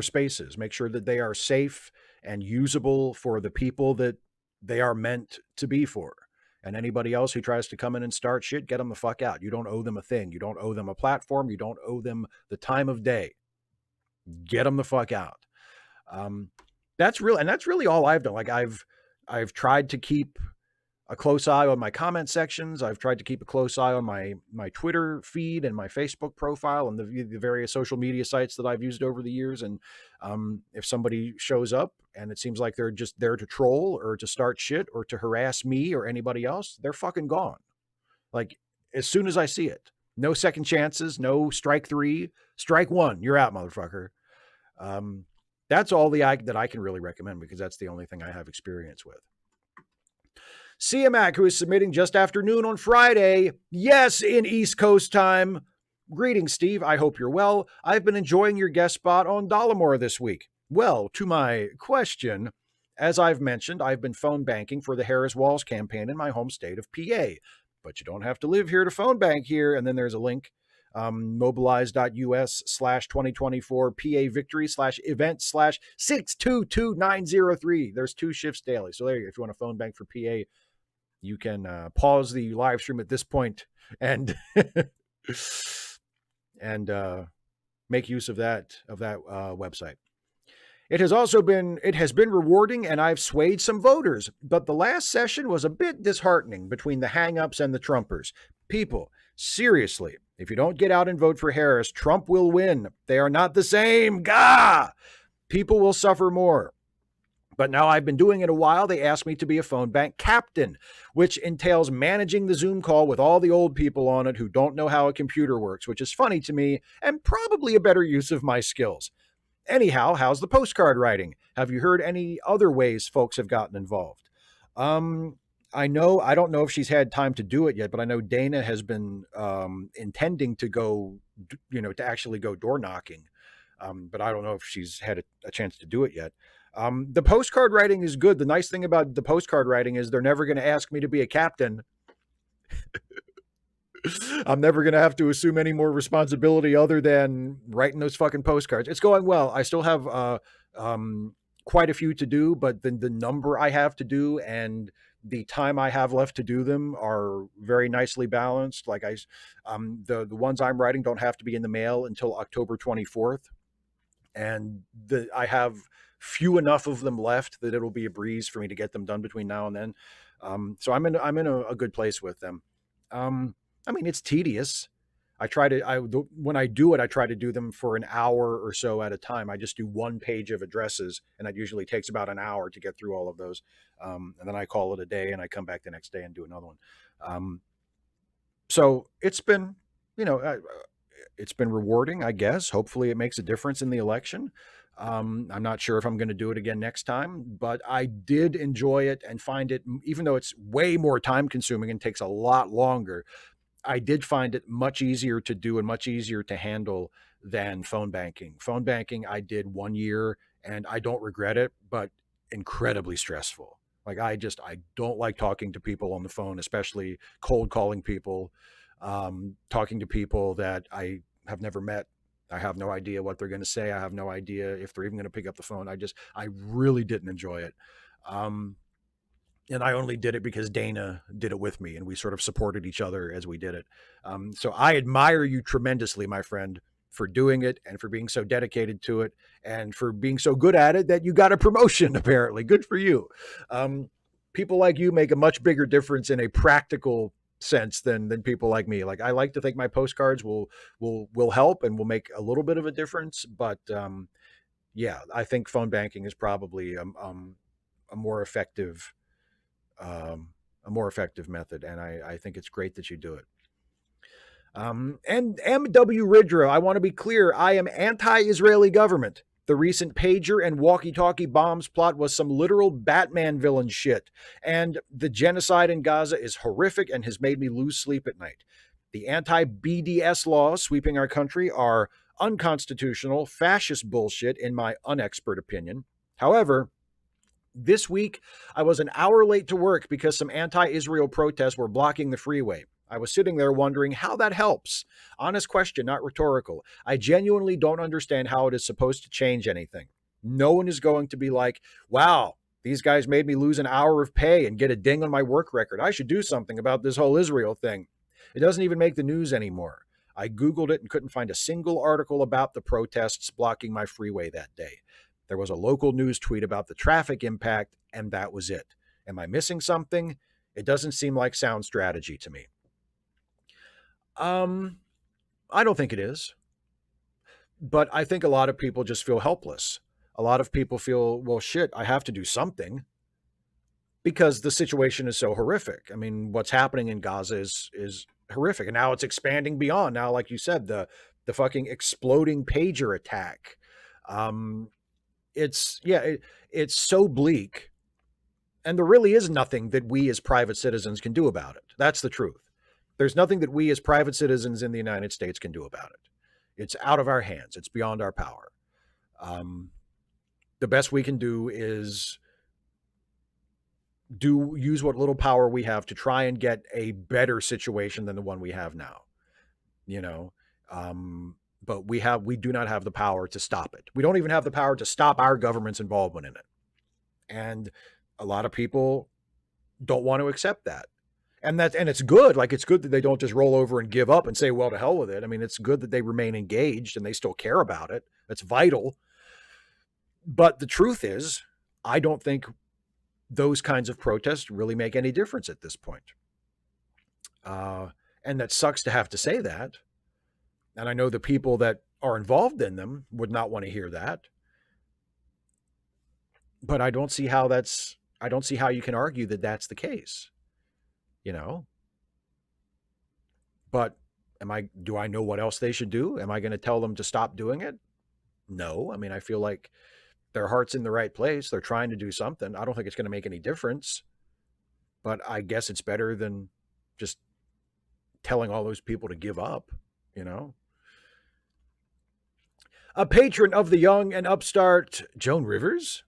spaces. Make sure that they are safe and usable for the people that they are meant to be for. And anybody else who tries to come in and start shit, get them the fuck out. You don't owe them a thing. You don't owe them a platform. You don't owe them the time of day. Get them the fuck out. That's really all I've done. Like I've tried to keep a close eye on my comment sections. I've tried to keep a close eye on my Twitter feed and my Facebook profile and the various social media sites that I've used over the years. And if somebody shows up and it seems like they're just there to troll or to start shit or to harass me or anybody else, they're fucking gone. Like as soon as I see it, no second chances, no strike three, strike one, you're out, motherfucker. That's all that I can really recommend, because that's the only thing I have experience with. CMAC, who is submitting just after noon on Friday. Yes, in East Coast time. Greetings, Steve. I hope you're well. I've been enjoying your guest spot on Dollamore this week. Well, to my question, as I've mentioned, I've been phone banking for the Harris Walls campaign in my home state of PA. But you don't have to live here to phone bank here. And then there's a link, mobilize.us/2024 PA victory/event/622903. There's 2 shifts daily. So there you go. If you want to phone bank for PA, you can pause the live stream at this point and make use of that website. It has been rewarding, and I've swayed some voters, but the last session was a bit disheartening between the hang-ups and the Trumpers. People, seriously, if you don't get out and vote for Harris, Trump will win. They are not the same. Gah! People will suffer more. But now I've been doing it a while. They asked me to be a phone bank captain, which entails managing the Zoom call with all the old people on it who don't know how a computer works, which is funny to me and probably a better use of my skills. Anyhow, how's the postcard writing? Have you heard any other ways folks have gotten involved? I don't know if she's had time to do it yet, but I know Dana has been intending to go, to actually go door knocking. But I don't know if she's had a chance to do it yet. The postcard writing is good. The nice thing about the postcard writing is they're never going to ask me to be a captain. I'm never going to have to assume any more responsibility other than writing those fucking postcards. It's going well. I still have quite a few to do, but the number I have to do and the time I have left to do them are very nicely balanced. Like the ones I'm writing don't have to be in the mail until October 24th. And I have few enough of them left that it'll be a breeze for me to get them done between now and then. So I'm in a good place with them. I mean, it's tedious. When I do it, I try to do them for an hour or so at a time. I just do one page of addresses, and it usually takes about an hour to get through all of those. And then I call it a day, and I come back the next day and do another one. So it's been, it's been rewarding, I guess. Hopefully it makes a difference in the election. I'm not sure if I'm going to do it again next time, but I did enjoy it and find it, even though it's way more time consuming and takes a lot longer, I did find it much easier to do and much easier to handle than phone banking. Phone banking, I did 1 year and I don't regret it, but incredibly stressful. Like I don't like talking to people on the phone, especially cold calling people, talking to people that I have never met. I have no idea what they're going to say. I have no idea if they're even going to pick up the phone. I really didn't enjoy it. And I only did it because Dana did it with me and we sort of supported each other as we did it. So I admire you tremendously, my friend, for doing it and for being so dedicated to it and for being so good at it that you got a promotion, apparently. Good for you. People like you make a much bigger difference in a practical sense than people like me. Like I like to think my postcards will help and will make a little bit of a difference. But yeah, I think phone banking is probably a more effective method, and I think it's great that you do it. And M.W. Ridra, I want to be clear, I am anti-Israeli government. The recent pager and walkie-talkie bombs plot was some literal Batman villain shit, and the genocide in Gaza is horrific and has made me lose sleep at night. The anti-BDS laws sweeping our country are unconstitutional, fascist bullshit, in my unexpert opinion. However, this week, I was an hour late to work because some anti-Israel protests were blocking the freeway. I was sitting there wondering how that helps. Honest question, not rhetorical. I genuinely don't understand how it is supposed to change anything. No one is going to be like, wow, these guys made me lose an hour of pay and get a ding on my work record. I should do something about this whole Israel thing. It doesn't even make the news anymore. I Googled it and couldn't find a single article about the protests blocking my freeway that day. There was a local news tweet about the traffic impact, and that was it. Am I missing something? It doesn't seem like sound strategy to me. I don't think it is. But I think a lot of people just feel helpless. A lot of people feel, well, shit, I have to do something because the situation is so horrific. I mean, what's happening in Gaza is horrific. And now it's expanding beyond. Now, like you said, the fucking exploding pager attack. It's so bleak. And there really is nothing that we as private citizens can do about it. That's the truth. There's nothing that we as private citizens in the United States can do about it. It's out of our hands. It's beyond our power. The best we can do is use what little power we have to try and get a better situation than the one we have now. But we do not have the power to stop it. We don't even have the power to stop our government's involvement in it. And a lot of people don't want to accept that. And it's good. Like, it's good that they don't just roll over and give up and say, well, to hell with it. I mean, it's good that they remain engaged and they still care about it. That's vital. But the truth is, I don't think those kinds of protests really make any difference at this point. And that sucks to have to say that. And I know the people that are involved in them would not want to hear that. But I don't see how you can argue that that's the case, you know? But do I know what else they should do? Am I going to tell them to stop doing it? No. I mean, I feel like their heart's in the right place. They're trying to do something. I don't think it's going to make any difference, but I guess it's better than just telling all those people to give up, you know? A patron of the young and upstart, Joan Rivers.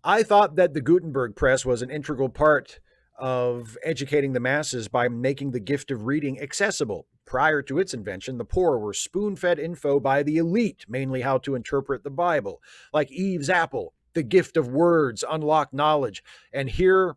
I thought that the Gutenberg press was an integral part of educating the masses by making the gift of reading accessible. Prior to its invention, the poor were spoon-fed info by the elite, mainly how to interpret the Bible, like Eve's apple, the gift of words, unlocked knowledge, and here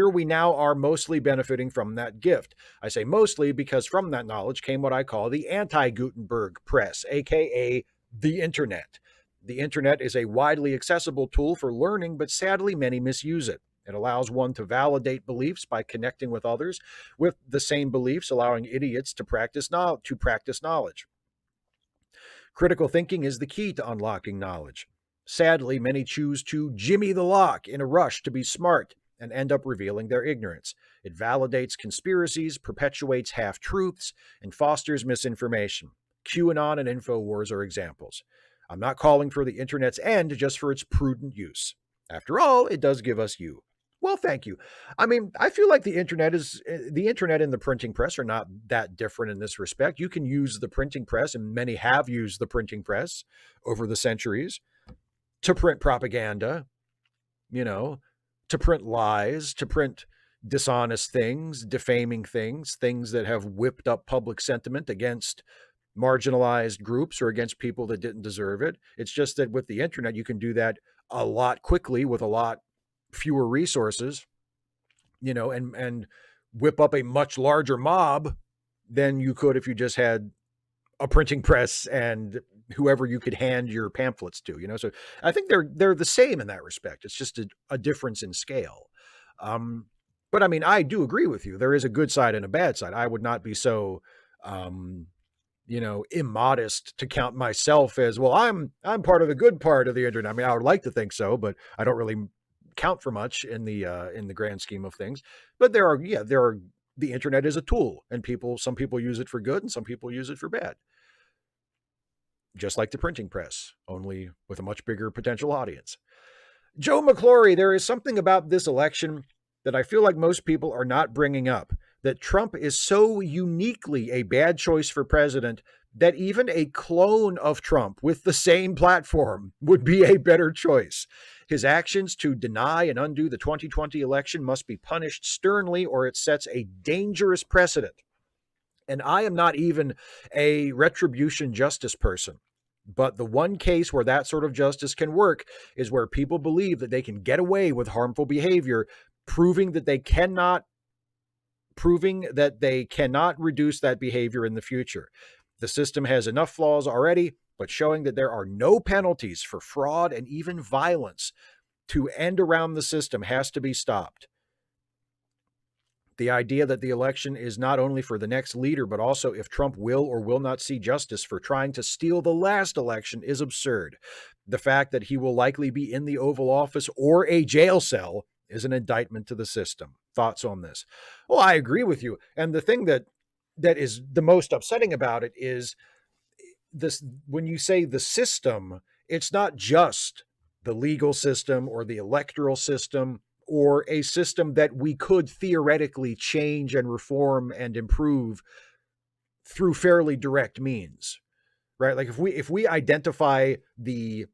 we now are mostly benefiting from that gift. I say mostly because from that knowledge came what I call the anti-Gutenberg press, aka the internet. The internet is a widely accessible tool for learning, but sadly many misuse it. It allows one to validate beliefs by connecting with others with the same beliefs, allowing idiots to practice knowledge. Critical thinking is the key to unlocking knowledge. Sadly, many choose to jimmy the lock in a rush to be smart and end up revealing their ignorance. It validates conspiracies, perpetuates half-truths, and fosters misinformation. QAnon and InfoWars are examples. I'm not calling for the internet's end, just for its prudent use. After all, it does give us you. Well, thank you. I mean, I feel like the internet and the printing press are not that different in this respect. You can use the printing press, and many have used the printing press over the centuries to print propaganda, you know, to print lies, to print dishonest things, defaming things, things that have whipped up public sentiment against marginalized groups or against people that didn't deserve it. It's just that with the internet, you can do that a lot quickly with a lot fewer resources, you know, and whip up a much larger mob than you could if you just had a printing press and whoever you could hand your pamphlets to, you know. So I think they're the same in that respect. It's just a difference in scale. But I mean, I do agree with you. There is a good side and a bad side. I would not be so you know, immodest to count myself as, well, I'm part of the good part of the internet. I mean, I would like to think so, but I don't really count for much in the grand scheme of things. But there are the internet is a tool, and some people use it for good and some people use it for bad. Just like the printing press, only with a much bigger potential audience. Joe McClory, there is something about this election that I feel like most people are not bringing up, that Trump is so uniquely a bad choice for president that even a clone of Trump with the same platform would be a better choice. His actions to deny and undo the 2020 election must be punished sternly, or it sets a dangerous precedent. And I am not even a retribution justice person. But the one case where that sort of justice can work is where people believe that they can get away with harmful behavior, proving that they cannot reduce that behavior in the future. The system has enough flaws already, but showing that there are no penalties for fraud and even violence to end around the system has to be stopped. The idea that the election is not only for the next leader, but also if Trump will or will not see justice for trying to steal the last election is absurd. The fact that he will likely be in the Oval Office or a jail cell is an indictment to the system. Thoughts on this? Well, I agree with you. And the thing that is the most upsetting about it is this: when you say the system, it's not just the legal system or the electoral system or a system that we could theoretically change and reform and improve through fairly direct means, right? Like if we identify the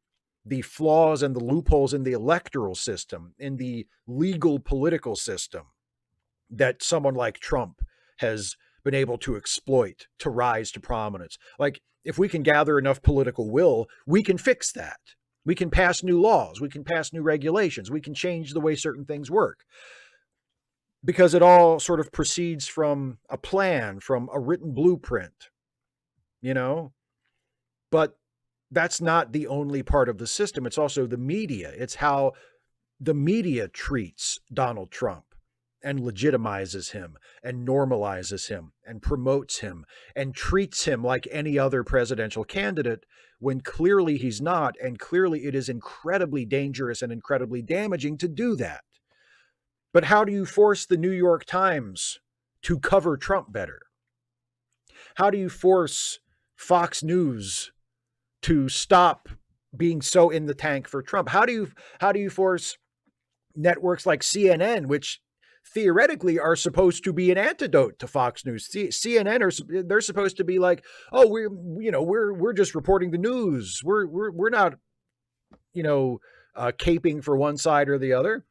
flaws and the loopholes in the electoral system, in the legal political system that someone like Trump has been able to exploit to rise to prominence, like if we can gather enough political will, we can fix that. We can pass new laws. We can pass new regulations. We can change the way certain things work. because it all sort of proceeds from a plan, from a written blueprint, you know? But that's not the only part of the system. It's also the media. It's how the media treats Donald Trump and legitimizes him and normalizes him and promotes him and treats him like any other presidential candidate when clearly he's not. And clearly it is incredibly dangerous and incredibly damaging to do that. But how do you force the New York Times to cover Trump better? How do you force Fox News to stop being so in the tank for Trump? How do you force networks like CNN, which theoretically are supposed to be an antidote to Fox News? CNN they're supposed to be like, oh, we're just reporting the news. We're not, caping for one side or the other.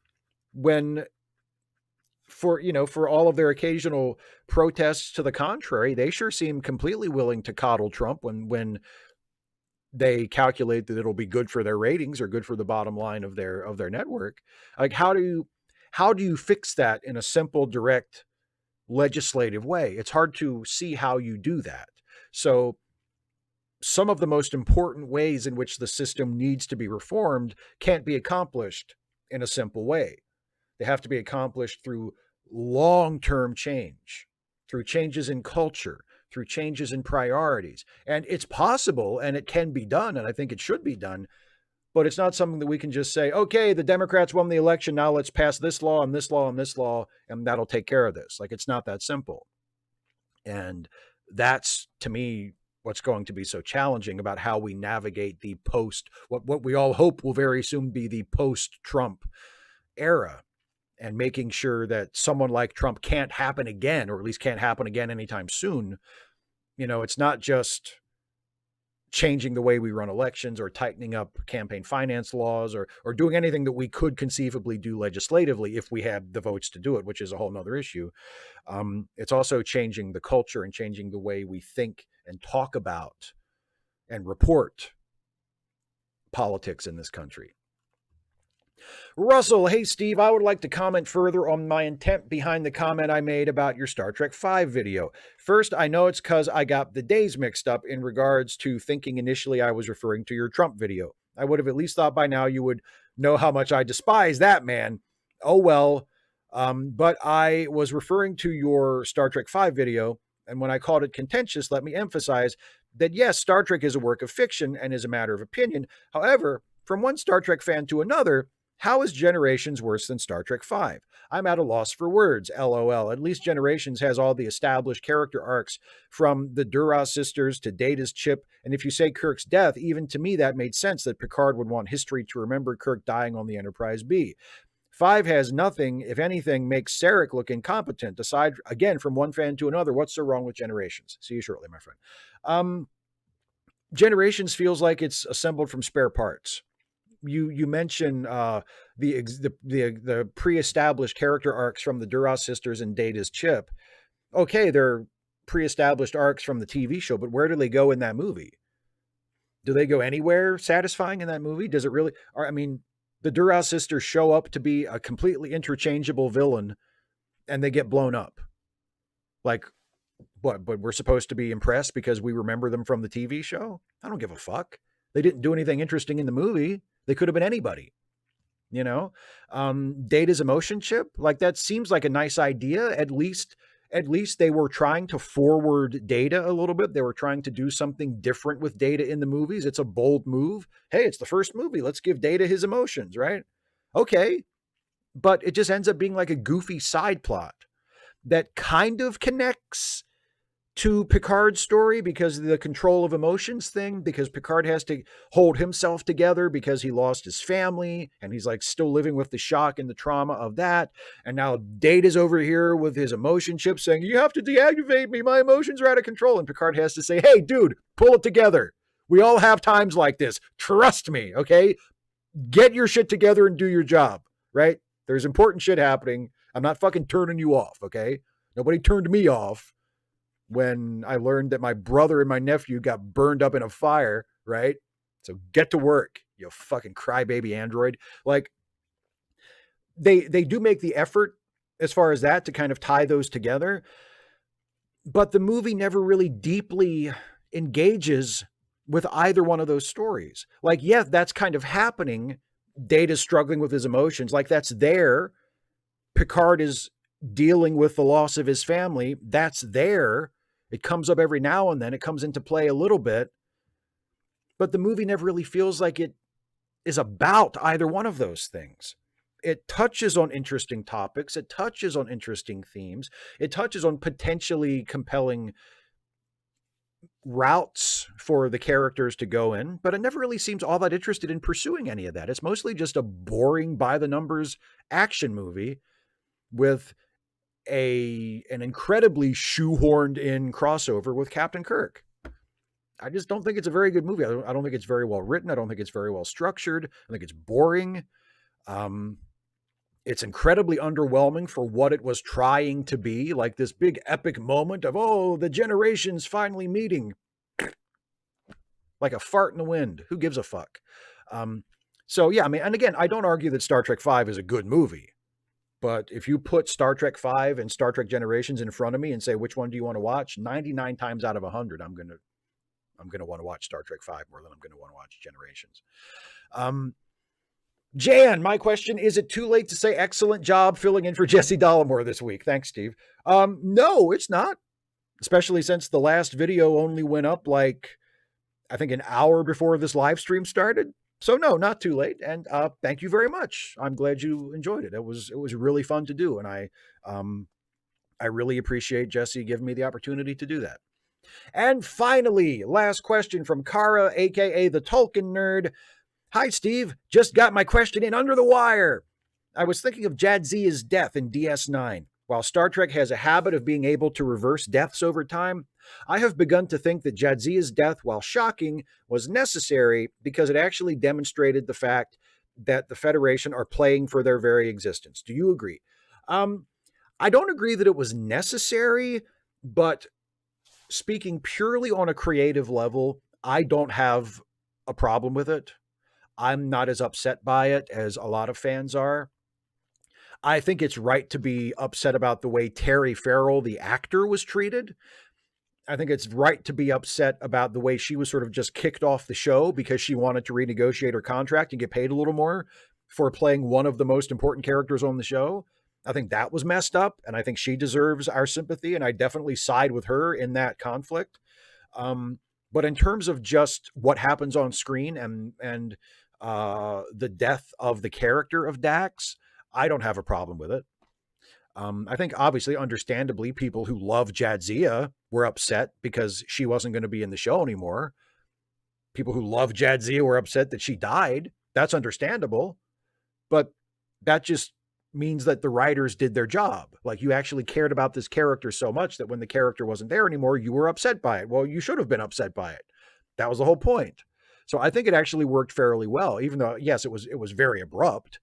When for all of their occasional protests to the contrary, they sure seem completely willing to coddle Trump when they calculate that it'll be good for their ratings or good for the bottom line of their network. Like, how do you fix that in a simple, direct, legislative way? It's hard to see how you do that. So some of the most important ways in which the system needs to be reformed can't be accomplished in a simple way. They have to be accomplished through long-term change, through changes in culture, through changes in priorities. And it's possible and it can be done, and I think it should be done, but it's not something that we can just say, okay, the Democrats won the election, now let's pass this law and this law and this law, and that'll take care of this. Like, it's not that simple. And that's, to me, what's going to be so challenging about how we navigate the what we all hope will very soon be the post-Trump era, and making sure that someone like Trump can't happen again, or at least can't happen again anytime soon. It's not just changing the way we run elections or tightening up campaign finance laws or doing anything that we could conceivably do legislatively if we had the votes to do it, which is a whole nother issue. It's also changing the culture and changing the way we think and talk about and report politics in this country. Russell, hey Steve, I would like to comment further on my intent behind the comment I made about your Star Trek V video. First, I know it's because I got the days mixed up in regards to thinking initially I was referring to your Trump video. I would have at least thought by now you would know how much I despise that man. Oh well, but I was referring to your Star Trek V video, and when I called it contentious, let me emphasize that yes, Star Trek is a work of fiction and is a matter of opinion. However, from one Star Trek fan to another, how is Generations worse than Star Trek V? I'm at a loss for words, LOL. At least Generations has all the established character arcs from the Duras sisters to Data's chip. And if you say Kirk's death, even to me that made sense that Picard would want history to remember Kirk dying on the Enterprise B. 5 has nothing, if anything, makes Sarek look incompetent. Aside, again, from one fan to another, what's so wrong with Generations? See you shortly, my friend. Generations feels like it's assembled from spare parts. You mention the pre-established character arcs from the Duras sisters and Data's chip. Okay, they're pre-established arcs from the TV show, but where do they go in that movie? Do they go anywhere satisfying in that movie? Does it really? The Duras sisters show up to be a completely interchangeable villain, and they get blown up. Like, what? But we're supposed to be impressed because we remember them from the TV show? I don't give a fuck. They didn't do anything interesting in the movie. They could have been anybody, Data's emotion chip, like that seems like a nice idea. At least they were trying to forward Data a little bit. They were trying to do something different with Data in the movies. It's a bold move. Hey, it's the first movie. Let's give Data his emotions, right? Okay. But it just ends up being like a goofy side plot that kind of connects to Picard's story because of the control of emotions thing, because Picard has to hold himself together because he lost his family and he's like still living with the shock and the trauma of that. And now Data's over here with his emotion chip saying, you have to deactivate me. My emotions are out of control. And Picard has to say, hey, dude, pull it together. We all have times like this. Trust me. Okay. Get your shit together and do your job, right? There's important shit happening. I'm not fucking turning you off. Okay. Nobody turned me off when I learned that my brother and my nephew got burned up in a fire, right? So get to work, you fucking crybaby android. Like, they do make the effort as far as that, to kind of tie those together. But the movie never really deeply engages with either one of those stories. Like, yeah, that's kind of happening. Data's struggling with his emotions. Like, that's there. Picard is dealing with the loss of his family. That's there. It comes up every now and then. It comes into play a little bit. But the movie never really feels like it is about either one of those things. It touches on interesting topics. It touches on interesting themes. It touches on potentially compelling routes for the characters to go in, but it never really seems all that interested in pursuing any of that. It's mostly just a boring by the numbers action movie with an incredibly shoehorned in crossover with Captain Kirk. I just don't think it's a very good movie. I don't think it's very well written. I don't think it's very well structured. I think it's boring. It's incredibly underwhelming for what it was trying to be, like this big epic moment of, oh, the generations finally meeting. Like a fart in the wind. Who gives a fuck? So yeah, I mean, and again, I don't argue that Star Trek V is a good movie, but if you put Star Trek V and Star Trek Generations in front of me and say, which one do you want to watch? 99 times out of 100, I'm going to want to watch Star Trek V more than I'm going to want to watch Generations. Jan, my question, is it too late to say excellent job filling in for Jesse Dollamore this week? Thanks, Steve. No, it's not. Especially since the last video only went up like, I think, an hour before this live stream started. So no, not too late. And thank you very much. I'm glad you enjoyed it. It was really fun to do. And I really appreciate Jesse giving me the opportunity to do that. And finally, last question from Kara, aka the Tolkien Nerd. Hi, Steve. Just got my question in under the wire. I was thinking of Jadzia's death in DS9. While Star Trek has a habit of being able to reverse deaths over time, I have begun to think that Jadzia's death, while shocking, was necessary because it actually demonstrated the fact that the Federation are playing for their very existence. Do you agree? I don't agree that it was necessary, but speaking purely on a creative level, I don't have a problem with it. I'm not as upset by it as a lot of fans are. I think it's right to be upset about the way Terry Farrell, the actor, was treated. I think it's right to be upset about the way she was sort of just kicked off the show because she wanted to renegotiate her contract and get paid a little more for playing one of the most important characters on the show. I think that was messed up, and I think she deserves our sympathy, and I definitely side with her in that conflict. But in terms of just what happens on screen and the death of the character of Dax, I don't have a problem with it. I think obviously, understandably, people who love Jadzia were upset because she wasn't going to be in the show anymore. People who love Jadzia were upset that she died. That's understandable. But that just means that the writers did their job. Like, you actually cared about this character so much that when the character wasn't there anymore, you were upset by it. Well, you should have been upset by it. That was the whole point. So I think it actually worked fairly well, even though, yes, it was very abrupt.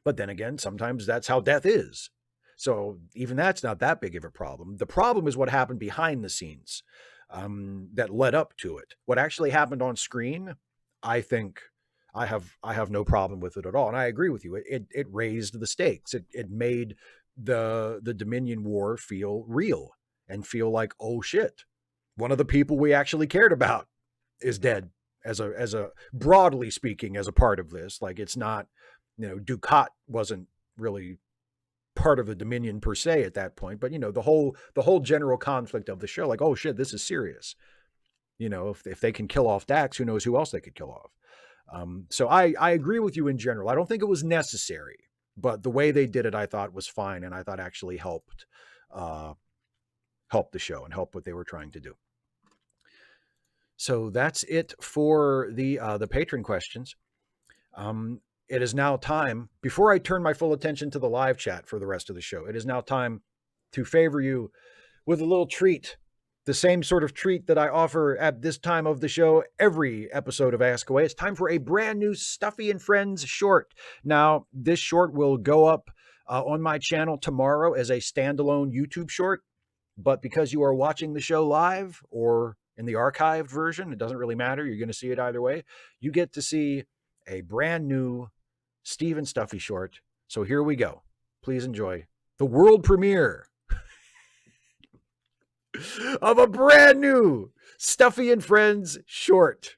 But then again, sometimes that's how death is. So even that's not that big of a problem. The problem is what happened behind the scenes that led up to it. What actually happened on screen, I think I have no problem with it at all. And I agree with you. It raised the stakes. It made the Dominion War feel real and feel like, oh shit, one of the people we actually cared about is dead, as a broadly speaking, as a part of this. Like, it's not, Ducat wasn't really part of the Dominion per se at that point, but the whole general conflict of the show, like, oh shit, this is serious. If they can kill off Dax, who knows who else they could kill off. So I agree with you in general. I don't think it was necessary, but the way they did it, I thought was fine, and I thought actually helped the show and help what they were trying to do. So that's it for the patron questions. It is now time, before I turn my full attention to the live chat for the rest of the show, it is now time to favor you with a little treat, the same sort of treat that I offer at this time of the show every episode of Ask Away. It's time for a brand new Stuffy and Friends short. Now, this short will go up on my channel tomorrow as a standalone YouTube short, but because you are watching the show live or in the archived version, it doesn't really matter. You're going to see it either way. You get to see a brand new Steve and Stuffy short. So here we go. Please enjoy the world premiere of a brand new Stuffy and Friends short.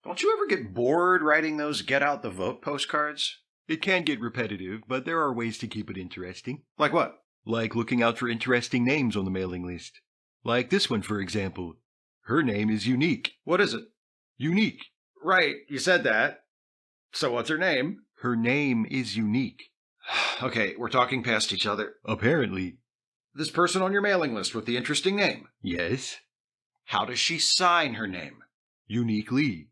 Don't you ever get bored writing those get out the vote postcards? It can get repetitive, but there are ways to keep it interesting. Like what? Like looking out for interesting names on the mailing list. Like this one, for example. Her name is Unique. What is it? Unique. Right, you said that. So what's her name? Her name is Unique. Okay, we're talking past each other. Apparently. This person on your mailing list with the interesting name. Yes. How does she sign her name? Uniquely.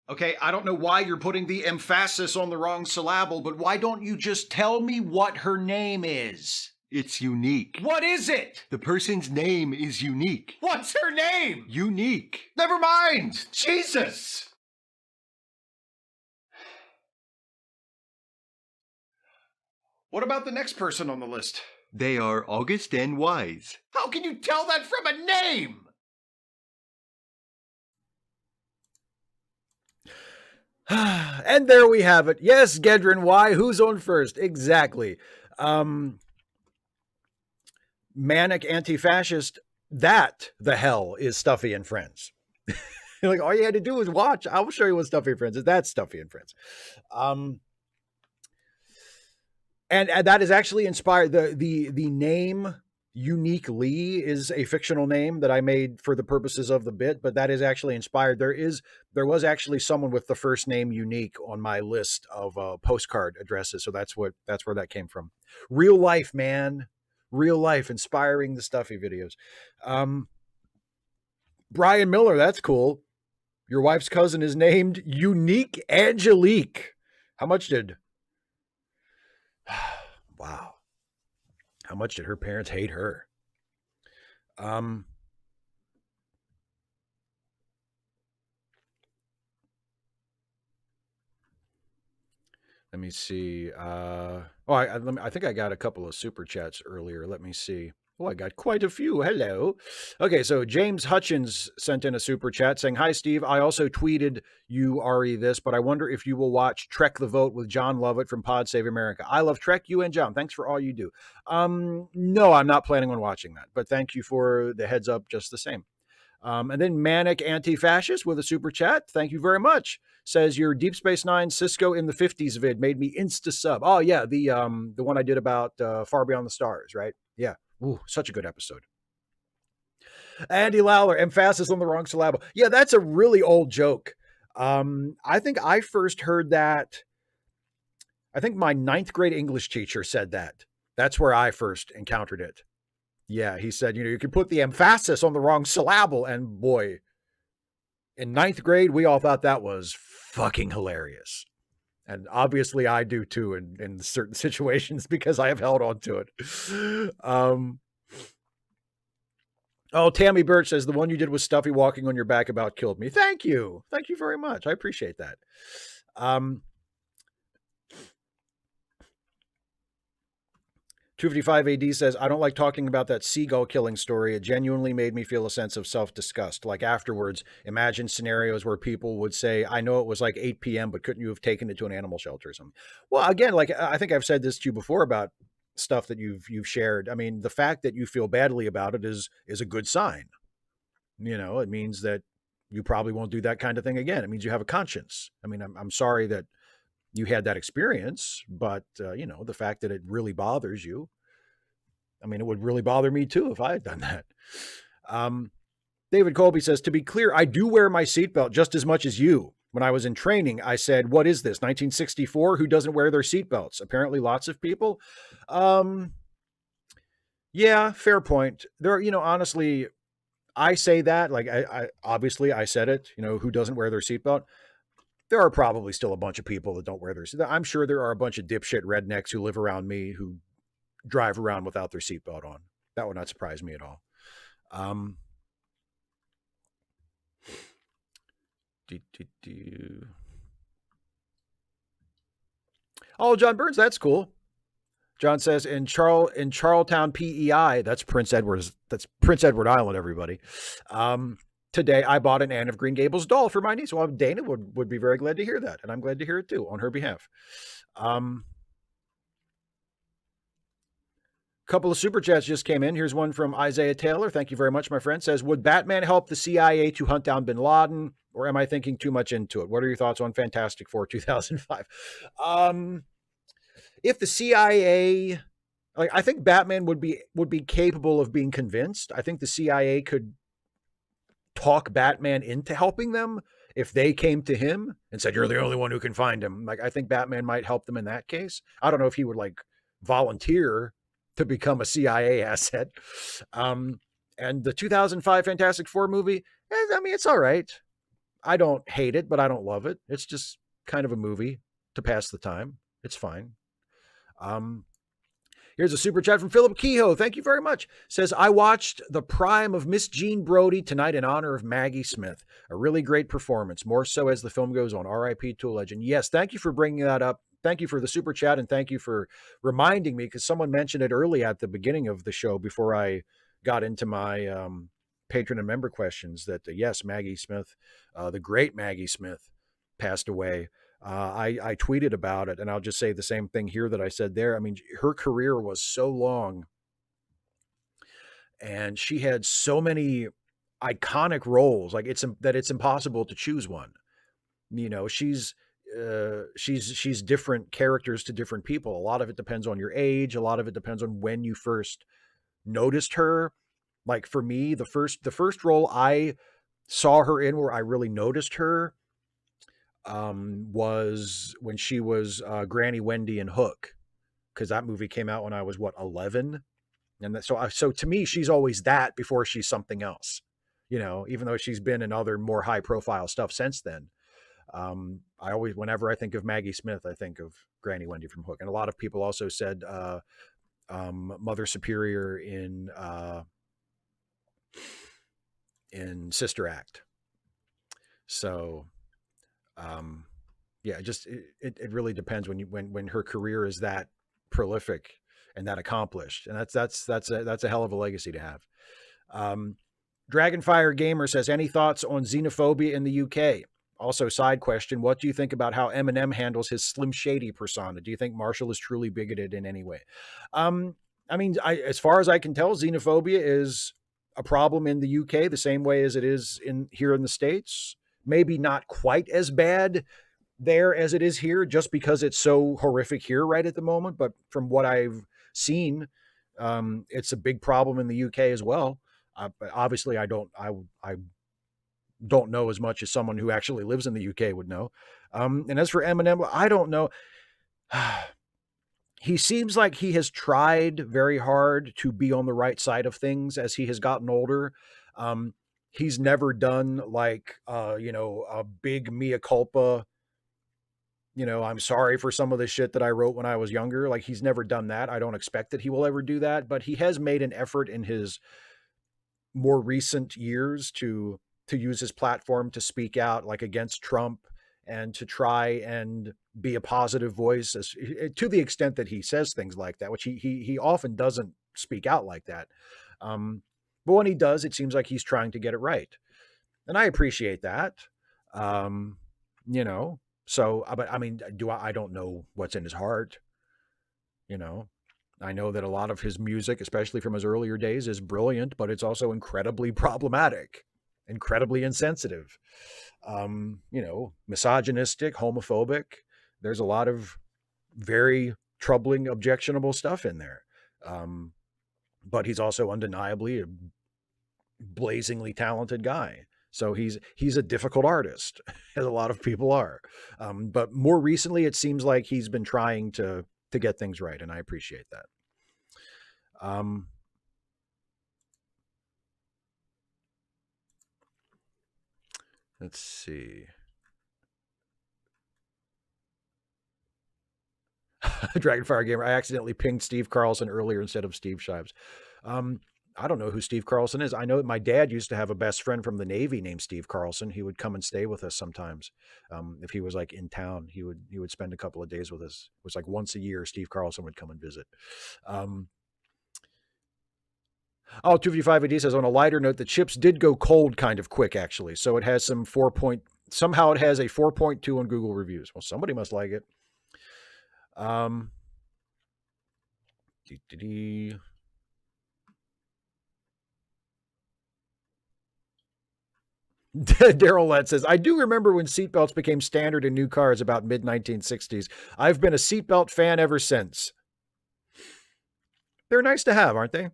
Okay, I don't know why you're putting the emphasis on the wrong syllable, but why don't you just tell me what her name is? It's unique. What is it? The person's name is unique. What's her name? Unique. Never mind. Jesus. What about the next person on the list? They are August and Wise. How can you tell that from a name? And there we have it. Yes, Gedrin, why? Who's on first? Exactly. Manic anti-fascist, that the hell is Stuffy and Friends. Like, all you had to do was watch. I will show you what Stuffy and Friends is. That's Stuffy and Friends. And that is actually inspired. The name Unique Lee is a fictional name that I made for the purposes of the bit, but that is actually inspired. There was actually someone with the first name Unique on my list of postcard addresses, so that's where that came from. Real life, man, real life, inspiring the Stuffy videos. Brian Miller, that's cool. Your wife's cousin is named Unique Angelique. How much did? Wow. How much did her parents hate her? Let me see. I think I got a couple of super chats earlier. Let me see. Oh, I got quite a few. Hello. Okay, so James Hutchins sent in a super chat saying, "Hi, Steve. I also tweeted you, Ari, this, but I wonder if you will watch Trek the Vote with John Lovett from Pod Save America. I love Trek, you and John. Thanks for all you do." No, I'm not planning on watching that, but thank you for the heads up just the same. And then Manic Anti-Fascist with a super chat. Thank you very much. Says your Deep Space Nine Cisco in the 50s vid made me insta-sub. Oh, yeah, the one I did about Far Beyond the Stars, right? Yeah. Ooh, such a good episode. Andy Lawler, emphasis on the wrong syllable. Yeah, that's a really old joke. I think I first heard that. I think my 9th grade English teacher said that. That's where I first encountered it. Yeah, he said, you can put the emphasis on the wrong syllable. And boy, in 9th grade, we all thought that was fucking hilarious. And obviously I do too in certain situations because I have held on to it. Tammy Birch says, the one you did with Stuffy walking on your back about killed me. Thank you. Thank you very much. I appreciate that. 255 AD says, I don't like talking about that seagull killing story. It genuinely made me feel a sense of self-disgust. Like afterwards, imagine scenarios where people would say, I know it was like 8 p.m., but couldn't you have taken it to an animal shelter or something? Well, again, like I think I've said this to you before about stuff that you've shared. I mean, the fact that you feel badly about it is a good sign. It means that you probably won't do that kind of thing again. It means you have a conscience. I mean, I'm sorry that you had that experience, but the fact that it really bothers you, I mean, it would really bother me too if I had done that. David Colby says, to be clear, I do wear my seatbelt just as much as you. When I was in training, I said, what is this, 1964? Who doesn't wear their seatbelts? Apparently lots of people. Yeah, fair point. There, honestly, I say that, like, I obviously I said it, who doesn't wear their seatbelt? There are probably still a bunch of people that don't wear their seatbelt. I'm sure there are a bunch of dipshit rednecks who live around me who drive around without their seatbelt on. That would not surprise me at all. Oh, John Burns, that's cool. John says in Charletown, PEI, that's Prince Edward Island, everybody. today I bought an Anne of Green Gables doll for my niece. Well, Dana would be very glad to hear that, and I'm glad to hear it too on her behalf. Couple of super chats just came in. Here's one from Isaiah Taylor. Thank you very much, my friend. Says, would Batman help the CIA to hunt down bin Laden, or am I thinking too much into it? What are your thoughts on Fantastic Four 2005? If the CIA, like, I think Batman would be capable of being convinced. I think the CIA could talk Batman into helping them if they came to him and said, you're the only one who can find him. Like, I think Batman might help them in that case. I don't know if he would like volunteer to become a CIA asset. And the 2005 Fantastic Four movie, I mean, it's all right. I don't hate it, but I don't love it. It's just kind of a movie to pass the time. It's fine. Here's a super chat from Philip Kehoe. Thank you very much. Says, I watched The Prime of Miss Jean Brodie tonight in honor of Maggie Smith. A really great performance, more so as the film goes on. R.I.P. to a legend. Yes, thank you for bringing that up. Thank you for the super chat, and thank you for reminding me, because someone mentioned it early at the beginning of the show before I got into my patron and member questions that, yes, Maggie Smith, the great Maggie Smith, passed away. I tweeted about it, and I'll just say the same thing here that I said there. I mean, her career was so long, and she had so many iconic roles. Like, it's impossible to choose one. You know, she's different characters to different people. A lot of it depends on your age. A lot of it depends on when you first noticed her. Like, for me, the first role I saw her in where I really noticed her was when she was Granny Wendy in Hook, because that movie came out when I was 11, and so to me she's always that before she's something else. You know, even though she's been in other more high profile stuff since then. I always, whenever I think of Maggie Smith, I think of Granny Wendy from Hook. And a lot of people also said Mother Superior in Sister Act. So, yeah, it really depends when her career is that prolific and that accomplished, and that's a hell of a legacy to have. Dragonfire Gamer says, any thoughts on xenophobia in the UK? Also, side question, what do you think about how Eminem handles his Slim Shady persona? Do you think Marshall is truly bigoted in any way? I mean, as far as I can tell, xenophobia is a problem in the UK the same way as it is here in the States. Maybe not quite as bad there as it is here, just because it's so horrific here right at the moment. But from what I've seen, it's a big problem in the UK as well. But obviously, I don't know as much as someone who actually lives in the UK would know. And as for Eminem, I don't know. He seems like he has tried very hard to be on the right side of things as he has gotten older. He's never done like, a big mea culpa. I'm sorry for some of the shit that I wrote when I was younger. Like, he's never done that. I don't expect that he will ever do that, but he has made an effort in his more recent years to use his platform to speak out, like, against Trump, and to try and be a positive voice, to the extent that he says things like that, which he often doesn't speak out like that. But when he does, it seems like he's trying to get it right. And I appreciate that. So, but I mean, I don't know what's in his heart. I know that a lot of his music, especially from his earlier days, is brilliant, but it's also incredibly problematic, incredibly insensitive, misogynistic, homophobic. There's a lot of very troubling, objectionable stuff in there. But he's also undeniably a blazingly talented guy. So he's a difficult artist, as a lot of people are. But more recently, it seems like he's been trying to get things right, and I appreciate that. Let's see. Dragonfire Gamer, I accidentally pinged Steve Carlson earlier instead of Steve Shives. I don't know who Steve Carlson is. I know that my dad used to have a best friend from the Navy named Steve Carlson. He would come and stay with us sometimes. If he was like in town, he would spend a couple of days with us. It was like once a year, Steve Carlson would come and visit. Oh, 255 AD says, on a lighter note, the chips did go cold kind of quick, actually. So it has some 4 point, somehow it has a 4.2 on Google reviews. Well, somebody must like it. Um, Daryl Lett says, I do remember when seatbelts became standard in new cars about mid 1960s. I've been a seatbelt fan ever since. They're nice to have, aren't they?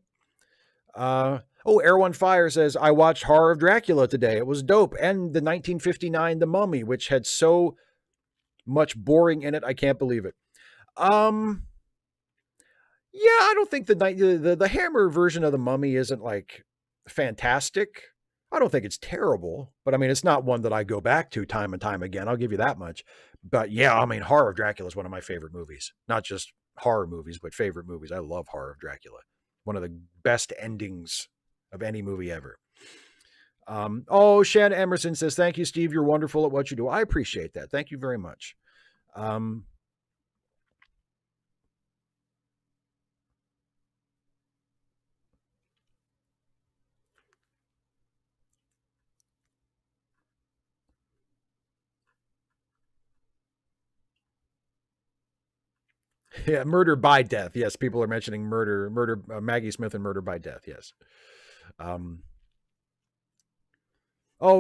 Air One Fire says, I watched Horror of Dracula today. It was dope. And the 1959 The Mummy, which had so much boring in it. I can't believe it. Yeah, I don't think the Hammer version of The Mummy isn't like fantastic. I don't think it's terrible, but I mean, it's not one that I go back to time and time again. I'll give you that much. But yeah, I mean, Horror of Dracula is one of my favorite movies. Not just horror movies, but favorite movies. I love Horror of Dracula. One of the best endings of any movie ever. Shanna Emerson says, thank you, Steve. You're wonderful at what you do. I appreciate that. Thank you very much. Yeah, murder by death. Yes, people are mentioning murder, Maggie Smith and murder by death. Yes.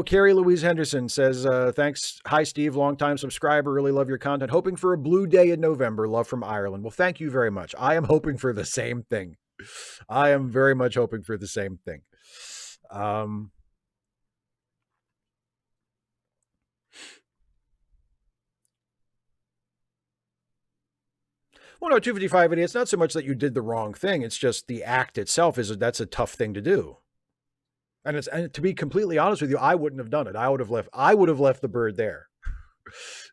Carrie Louise Henderson says, thanks. Hi, Steve, longtime subscriber. Really love your content. Hoping for a blue day in November. Love from Ireland. Well, thank you very much. I am hoping for the same thing. I am very much hoping for the same thing. Well, no, 255, it's not so much that you did the wrong thing. It's just the act itself that's a tough thing to do. And to be completely honest with you, I wouldn't have done it. I would have left the bird there.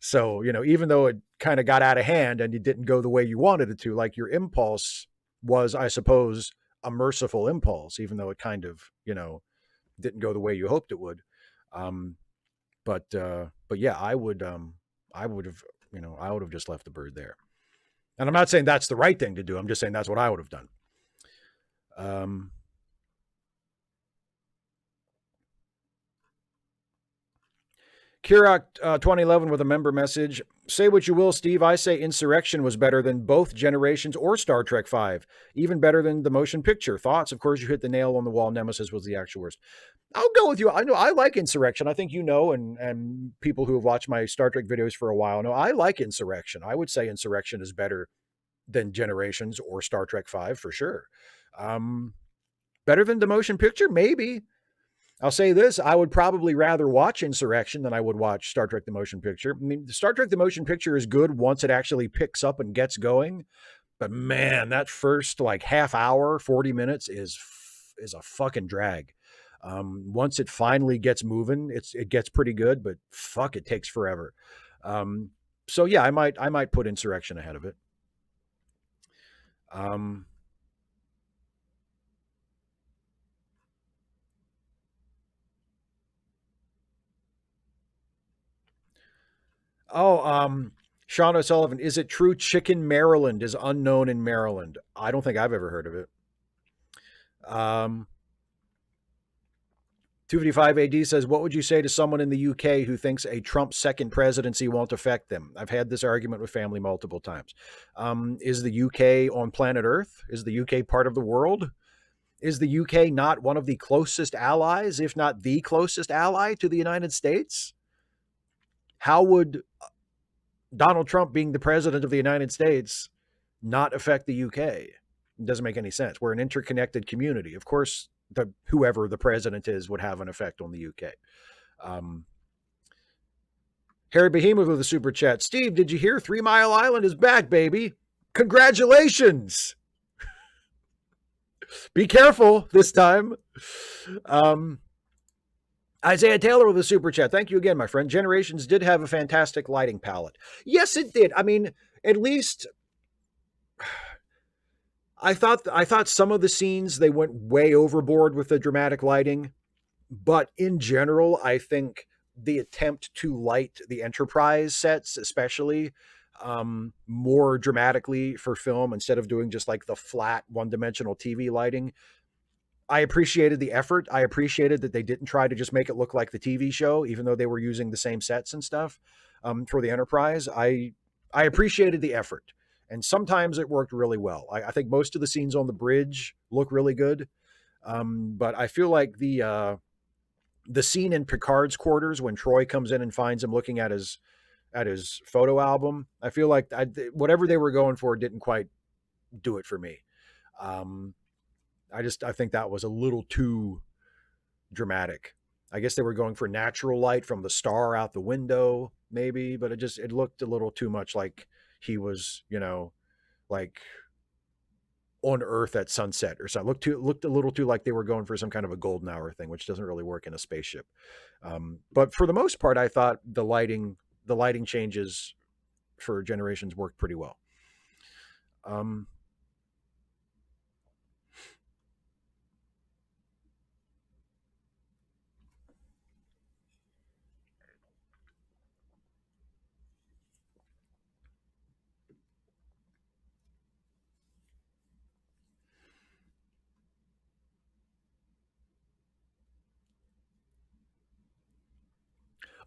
So, even though it kind of got out of hand and it didn't go the way you wanted it to, like your impulse was, I suppose, a merciful impulse, even though it kind of, didn't go the way you hoped it would. But yeah, I would have just left the bird there. And I'm not saying that's the right thing to do. I'm just saying that's what I would have done. Kirak 2011 with a member message. Say what you will, Steve. I say Insurrection was better than both Generations or Star Trek V. Even better than the motion picture. Thoughts? Of course, you hit the nail on the wall. Nemesis was the actual worst. I'll go with you. I know I like Insurrection. I think and people who have watched my Star Trek videos for a while know I like Insurrection. I would say Insurrection is better than Generations or Star Trek V for sure. Better than the motion picture? Maybe. I'll say this, I would probably rather watch Insurrection than I would watch Star Trek the Motion Picture. I mean, Star Trek the Motion Picture is good once it actually picks up and gets going. But man, that first like half hour, 40 minutes is a fucking drag. Once it finally gets moving, it gets pretty good, but fuck, it takes forever. So yeah, I might put Insurrection ahead of it. Sean O'Sullivan, is it true Chicken Maryland is unknown in Maryland? I don't think I've ever heard of it. 255 AD says, what would you say to someone in the UK who thinks a Trump second presidency won't affect them? I've had this argument with family multiple times. Is the UK on planet Earth? Is the UK part of the world? Is the UK not one of the closest allies, if not the closest ally to the United States? How would Donald Trump being the president of the United States not affect the UK? It doesn't make any sense. We're an interconnected community. Of course, whoever the president is would have an effect on the UK. Harry Behemoth with a super chat. Steve, did you hear 3 Mile Island is back, baby? Congratulations. Be careful this time. Isaiah Taylor with a super chat. Thank you again, my friend. Generations did have a fantastic lighting palette. Yes, it did. I mean, at least I thought some of the scenes they went way overboard with the dramatic lighting, but in general, I think the attempt to light the Enterprise sets, especially more dramatically for film instead of doing just like the flat one-dimensional TV lighting, I appreciated the effort. I appreciated that they didn't try to just make it look like the TV show, even though they were using the same sets and stuff for the Enterprise. I appreciated the effort, and sometimes it worked really well. I think most of the scenes on the bridge look really good, but I feel like the scene in Picard's quarters when Troy comes in and finds him looking at his photo album, I feel like whatever they were going for didn't quite do it for me. Um, I think that was a little too dramatic. I guess they were going for natural light from the star out the window, maybe, but it looked a little too much like he was, like on Earth at sunset or something. Looked a little too like they were going for some kind of a golden hour thing, which doesn't really work in a spaceship. But for the most part, I thought the lighting changes for Generations worked pretty well.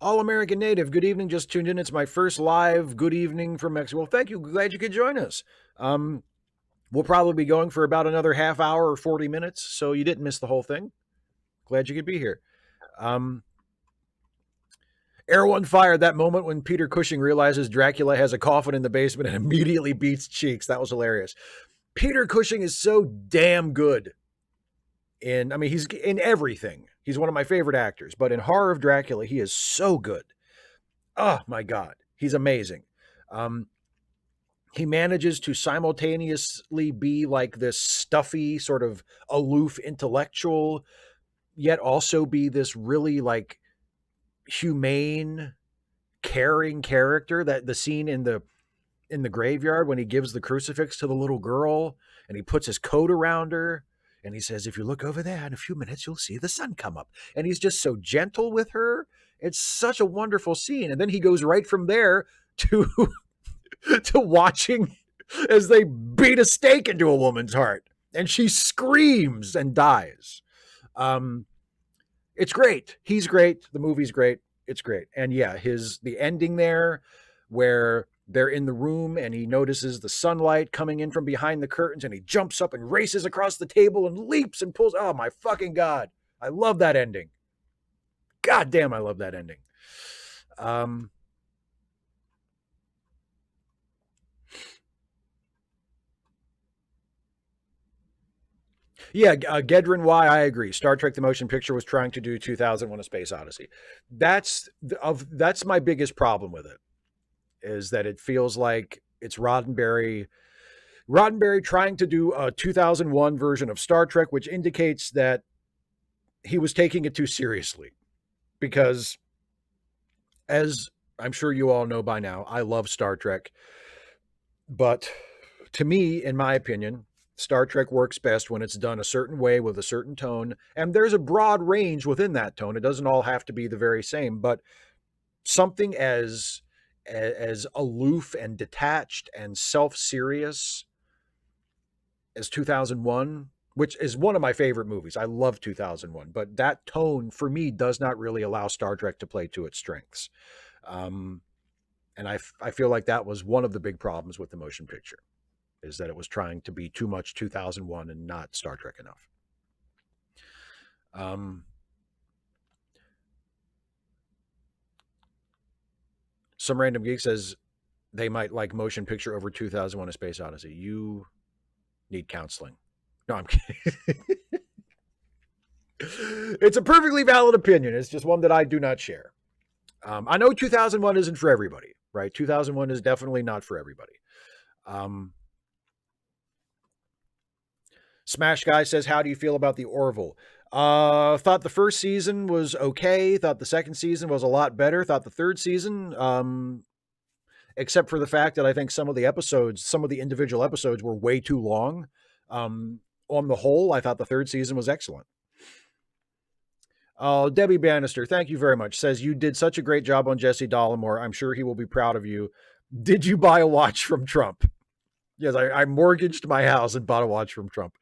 All American Native, good evening. Just tuned in. It's my first live good evening from Mexico. Well, thank you. Glad you could join us. We'll probably be going for about another half hour or 40 minutes, so you didn't miss the whole thing. Glad you could be here. Air One fired that moment when Peter Cushing realizes Dracula has a coffin in the basement and immediately beats cheeks. That was hilarious. Peter Cushing is so damn good. He's in everything. He's one of my favorite actors, but in Horror of Dracula, he is so good. Oh my God. He's amazing. He manages to simultaneously be like this stuffy, sort of aloof intellectual, yet also be this really like humane, caring character. That the scene in the graveyard when he gives the crucifix to the little girl and he puts his coat around her and he says, if you look over there in a few minutes, you'll see the sun come up. And he's just so gentle with her. It's such a wonderful scene. And then he goes right from there to to watching as they beat a stake into a woman's heart and she screams and dies. It's great. He's great. The movie's great. It's great. And yeah, the ending there where they're in the room and he notices the sunlight coming in from behind the curtains and he jumps up and races across the table and leaps and pulls. Oh my fucking God. I love that ending. God damn, I love that ending. Yeah, Gedrin Y, I agree. Star Trek: The Motion Picture was trying to do 2001: A Space Odyssey. That's my biggest problem with it, is that it feels like it's Roddenberry trying to do a 2001 version of Star Trek, which indicates that he was taking it too seriously. Because, as I'm sure you all know by now, I love Star Trek. But to me, in my opinion, Star Trek works best when it's done a certain way with a certain tone. And there's a broad range within that tone. It doesn't all have to be the very same, but something as aloof and detached and self-serious as 2001, which is one of my favorite movies. I love 2001, but that tone for me does not really allow Star Trek to play to its strengths. And I feel like that was one of the big problems with the motion picture, is that it was trying to be too much 2001 and not Star Trek enough. Some random geek says they might like motion picture over 2001: A Space Odyssey. You need counseling. No, I'm kidding. It's a perfectly valid opinion. It's just one that I do not share. I know 2001 isn't for everybody, right? 2001 is definitely not for everybody. Smash Guy says, how do you feel about the Orville? Thought the first season was okay. Thought the second season was a lot better. Thought the third season, except for the fact that I think some of the individual episodes were way too long. On the whole, I thought the third season was excellent. Debbie Bannister, thank you very much, says, you did such a great job on Jesse Dollimore. I'm sure he will be proud of you. Did you buy a watch from Trump? Yes, I mortgaged my house and bought a watch from Trump.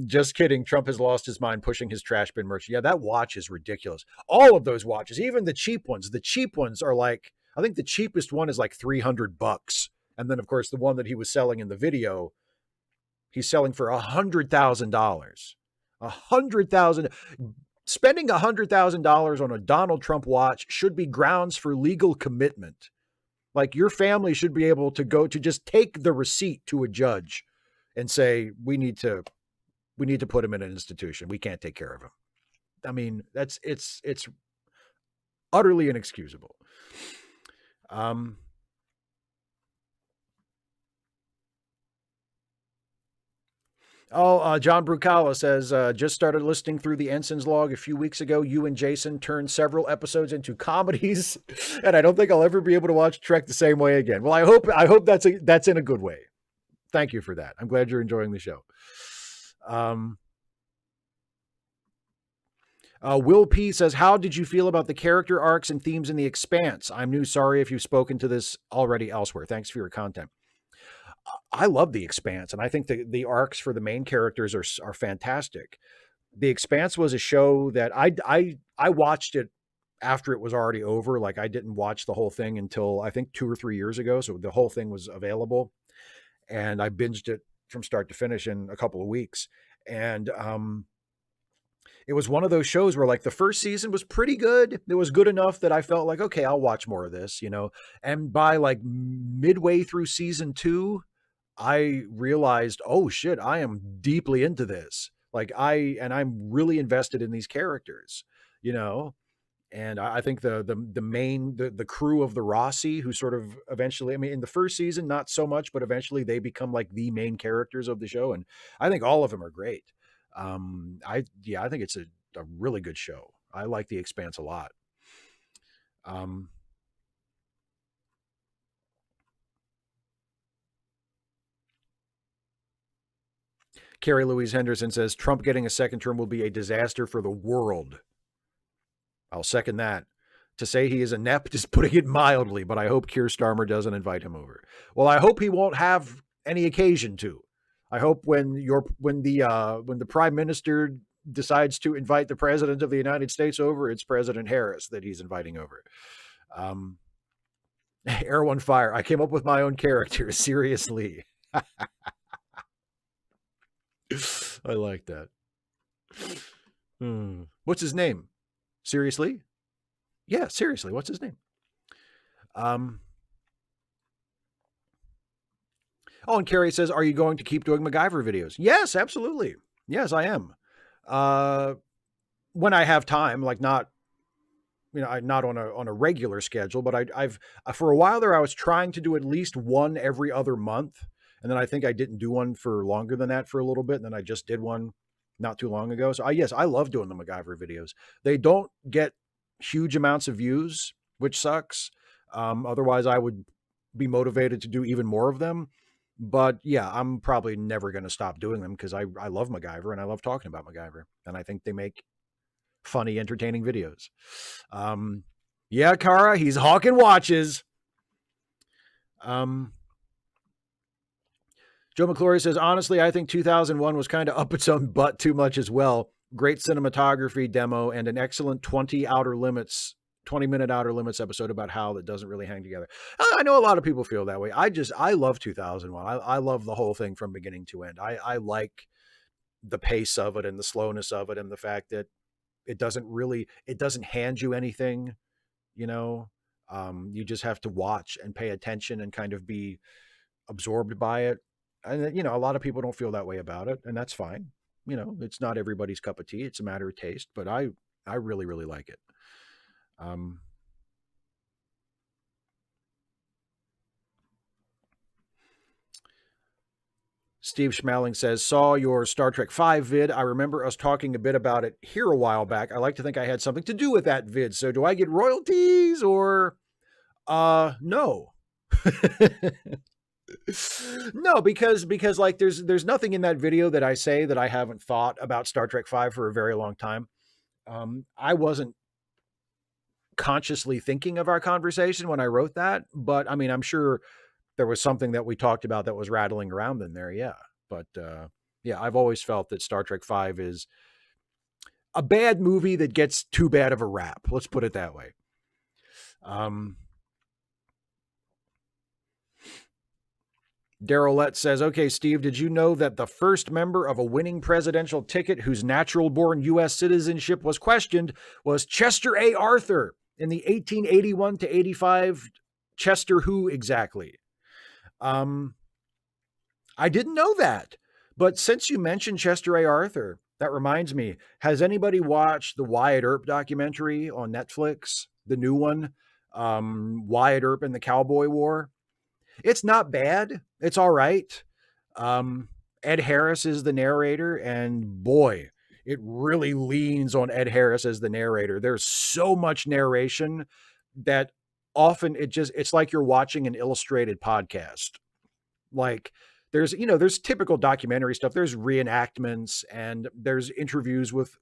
Just kidding. Trump has lost his mind pushing his trash bin merch. Yeah, that watch is ridiculous. All of those watches, even the cheap ones. The cheap ones are like, I think the cheapest one is like $300. And then, of course, the one that he was selling in the video, he's selling for $100,000. $100,000. Spending $100,000 on a Donald Trump watch should be grounds for legal commitment. Like your family should be able to go to just take the receipt to a judge and say, we need to put him in an institution. We can't take care of him. I mean, it's utterly inexcusable. John Brucala says, just started listening through the Ensign's log a few weeks ago. You and Jason turned several episodes into comedies, and I don't think I'll ever be able to watch Trek the same way again. Well, I hope that's in a good way. Thank you for that. I'm glad you're enjoying the show. Will P says, how did you feel about the character arcs and themes in The Expanse? I'm new. Sorry if you've spoken to this already elsewhere. Thanks for your content. I love The Expanse, and I think the arcs for the main characters are fantastic. The Expanse was a show that I watched it after it was already over. Like I didn't watch the whole thing until I think 2 or 3 years ago. So the whole thing was available, and I binged it from start to finish in a couple of weeks. And it was one of those shows where like the first season was pretty good. It was good enough that I felt like, okay, I'll watch more of this, you know. And by like midway through season 2, I realized, oh shit, I am deeply into this. Like I'm really invested in these characters, you know. And I think the crew of the Rossi, who sort of eventually, I mean, in the first season, not so much, but eventually they become like the main characters of the show. And I think all of them are great. I think it's a really good show. I like The Expanse a lot. Carrie Louise Henderson says Trump getting a second term will be a disaster for the world. I'll second that. To say he is inept is putting it mildly, but I hope Keir Starmer doesn't invite him over. Well, I hope he won't have any occasion to. I hope when the prime minister decides to invite the president of the United States over, it's President Harris that he's inviting over. Air One Fire. I came up with my own character. Seriously. I like that. What's his name? Seriously? Yeah, seriously. What's his name? Oh, and Carrie says, are you going to keep doing MacGyver videos? Yes, absolutely. Yes, I am. When I have time, like not on a regular schedule, but I've for a while there, I was trying to do at least one every other month. And then I think I didn't do one for longer than that for a little bit. And then I just did one not too long ago. So I love doing the MacGyver videos. They don't get huge amounts of views, which sucks. Otherwise I would be motivated to do even more of them. But yeah, I'm probably never going to stop doing them because I love MacGyver and I love talking about MacGyver. And I think they make funny, entertaining videos. Yeah, Kara, he's hawking watches. Joe McClory says, honestly, I think 2001 was kind of up its own butt too much as well. Great cinematography demo and an excellent 20-minute Outer Limits episode about Hal that doesn't really hang together. I know a lot of people feel that way. I love 2001. I love the whole thing from beginning to end. I like the pace of it and the slowness of it and the fact that it doesn't hand you anything, you know. You just have to watch and pay attention and kind of be absorbed by it. And, you know, a lot of people don't feel that way about it, and that's fine. You know, it's not everybody's cup of tea. It's a matter of taste, but I really, really like it. Steve Schmaling says, saw your Star Trek 5 vid. I remember us talking a bit about it here a while back. I like to think I had something to do with that vid. So do I get royalties or no? No, because like there's nothing in that video that I say that I haven't thought about Star Trek 5 for a very long time. I wasn't consciously thinking of our conversation when I wrote that, but I mean, I'm sure there was something that we talked about that was rattling around in there. Yeah. But yeah, I've always felt that Star Trek V is a bad movie that gets too bad of a rap. Let's put it that way. Darylette says, okay, Steve, did you know that the first member of a winning presidential ticket whose natural-born U.S. citizenship was questioned was Chester A. Arthur in the 1881 to 85 Chester Who exactly? I didn't know that. But since you mentioned Chester A. Arthur, that reminds me, has anybody watched the Wyatt Earp documentary on Netflix? The new one, Wyatt Earp and the Cowboy War? It's not bad. It's all right. Ed Harris is the narrator, and boy, it really leans on Ed Harris as the narrator. There's so much narration that often it's like you're watching an illustrated podcast. Like there's typical documentary stuff. There's reenactments and there's interviews with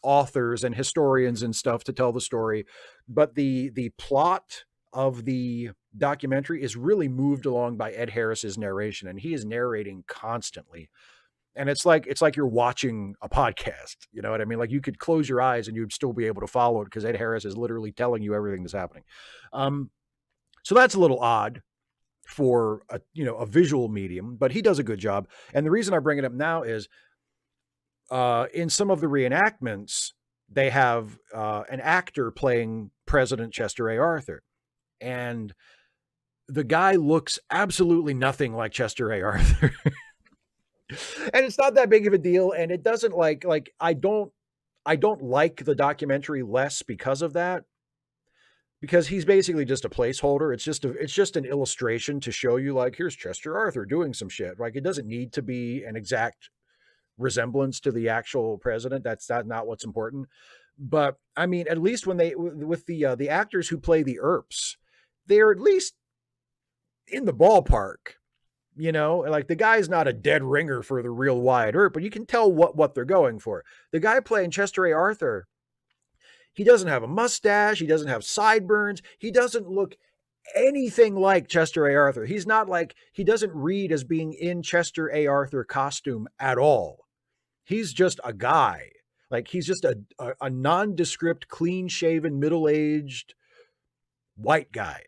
authors and historians and stuff to tell the story. But the plot of the documentary is really moved along by Ed Harris's narration, and he is narrating constantly. And it's like you're watching a podcast. You know what I mean? Like you could close your eyes and you'd still be able to follow it because Ed Harris is literally telling you everything that's happening. So that's a little odd for a visual medium, but he does a good job. And the reason I bring it up now is in some of the reenactments, they have an actor playing President Chester A. Arthur. And the guy looks absolutely nothing like Chester A. Arthur. And it's not that big of a deal. And it doesn't I don't like the documentary less because of that. Because he's basically just a placeholder. It's just an illustration to show you like, here's Chester Arthur doing some shit. Like it doesn't need to be an exact resemblance to the actual president. That's not what's important. But I mean, at least when with the actors who play the Earps, they're at least in the ballpark, like the guy's not a dead ringer for the real Wyatt Earp, but you can tell what they're going for. The guy playing Chester A. Arthur, he doesn't have a mustache. He doesn't have sideburns. He doesn't look anything like Chester A. Arthur. He's not like, he doesn't read as being in Chester A. Arthur costume at all. He's just a guy. Like he's just a nondescript, clean-shaven, middle-aged white guy.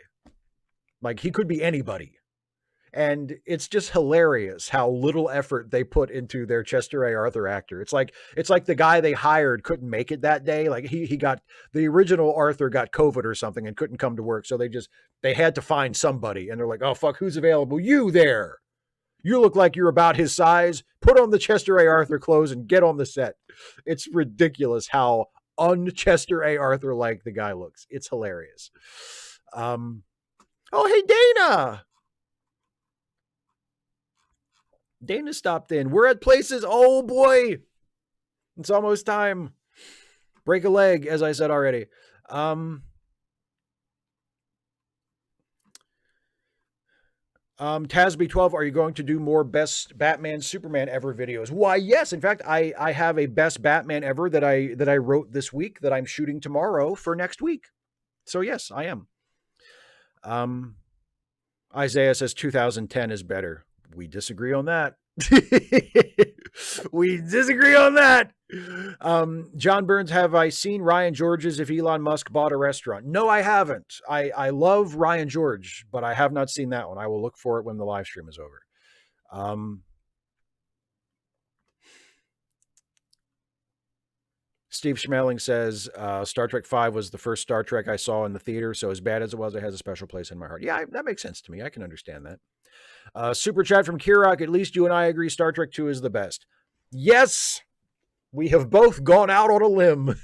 Like he could be anybody. And it's just hilarious how little effort they put into their Chester A. Arthur actor. It's like the guy they hired couldn't make it that day. Like he got, the original Arthur got COVID or something and couldn't come to work. So they had to find somebody. And they're like, oh, fuck, who's available? You there. You look like you're about his size. Put on the Chester A. Arthur clothes and get on the set. It's ridiculous how un-Chester A. Arthur-like the guy looks. It's hilarious. Oh, hey, Dana. Dana stopped in. We're at places. Oh, boy. It's almost time. Break a leg, as I said already. Tasby12, are you going to do more best Batman Superman ever videos? Why, yes. In fact, I have a best Batman ever that I wrote this week that I'm shooting tomorrow for next week. So yes, I am. Isaiah says 2010 is better. We disagree on that. We disagree on that. John Burns, have I seen Ryan George's If Elon Musk Bought a Restaurant? No, I haven't. I love Ryan George, but I have not seen that one. I will look for it when the live stream is over. Steve Schmeling says, Star Trek V was the first Star Trek I saw in the theater, so as bad as it was, it has a special place in my heart. Yeah, that makes sense to me. I can understand that. Super chat from Kirok, at least you and I agree Star Trek II is the best. Yes, we have both gone out on a limb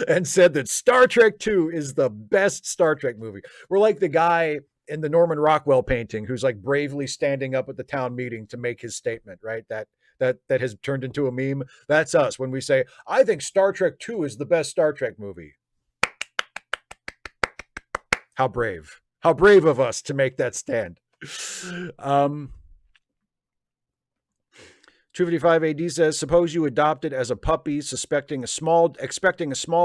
and said that Star Trek II is the best Star Trek movie. We're like the guy in the Norman Rockwell painting who's like bravely standing up at the town meeting to make his statement, right? That has turned into a meme. That's us when we say, I think Star Trek II is the best Star Trek movie. How brave. How brave of us to make that stand. 255 AD says, suppose you adopted as a puppy, expecting a small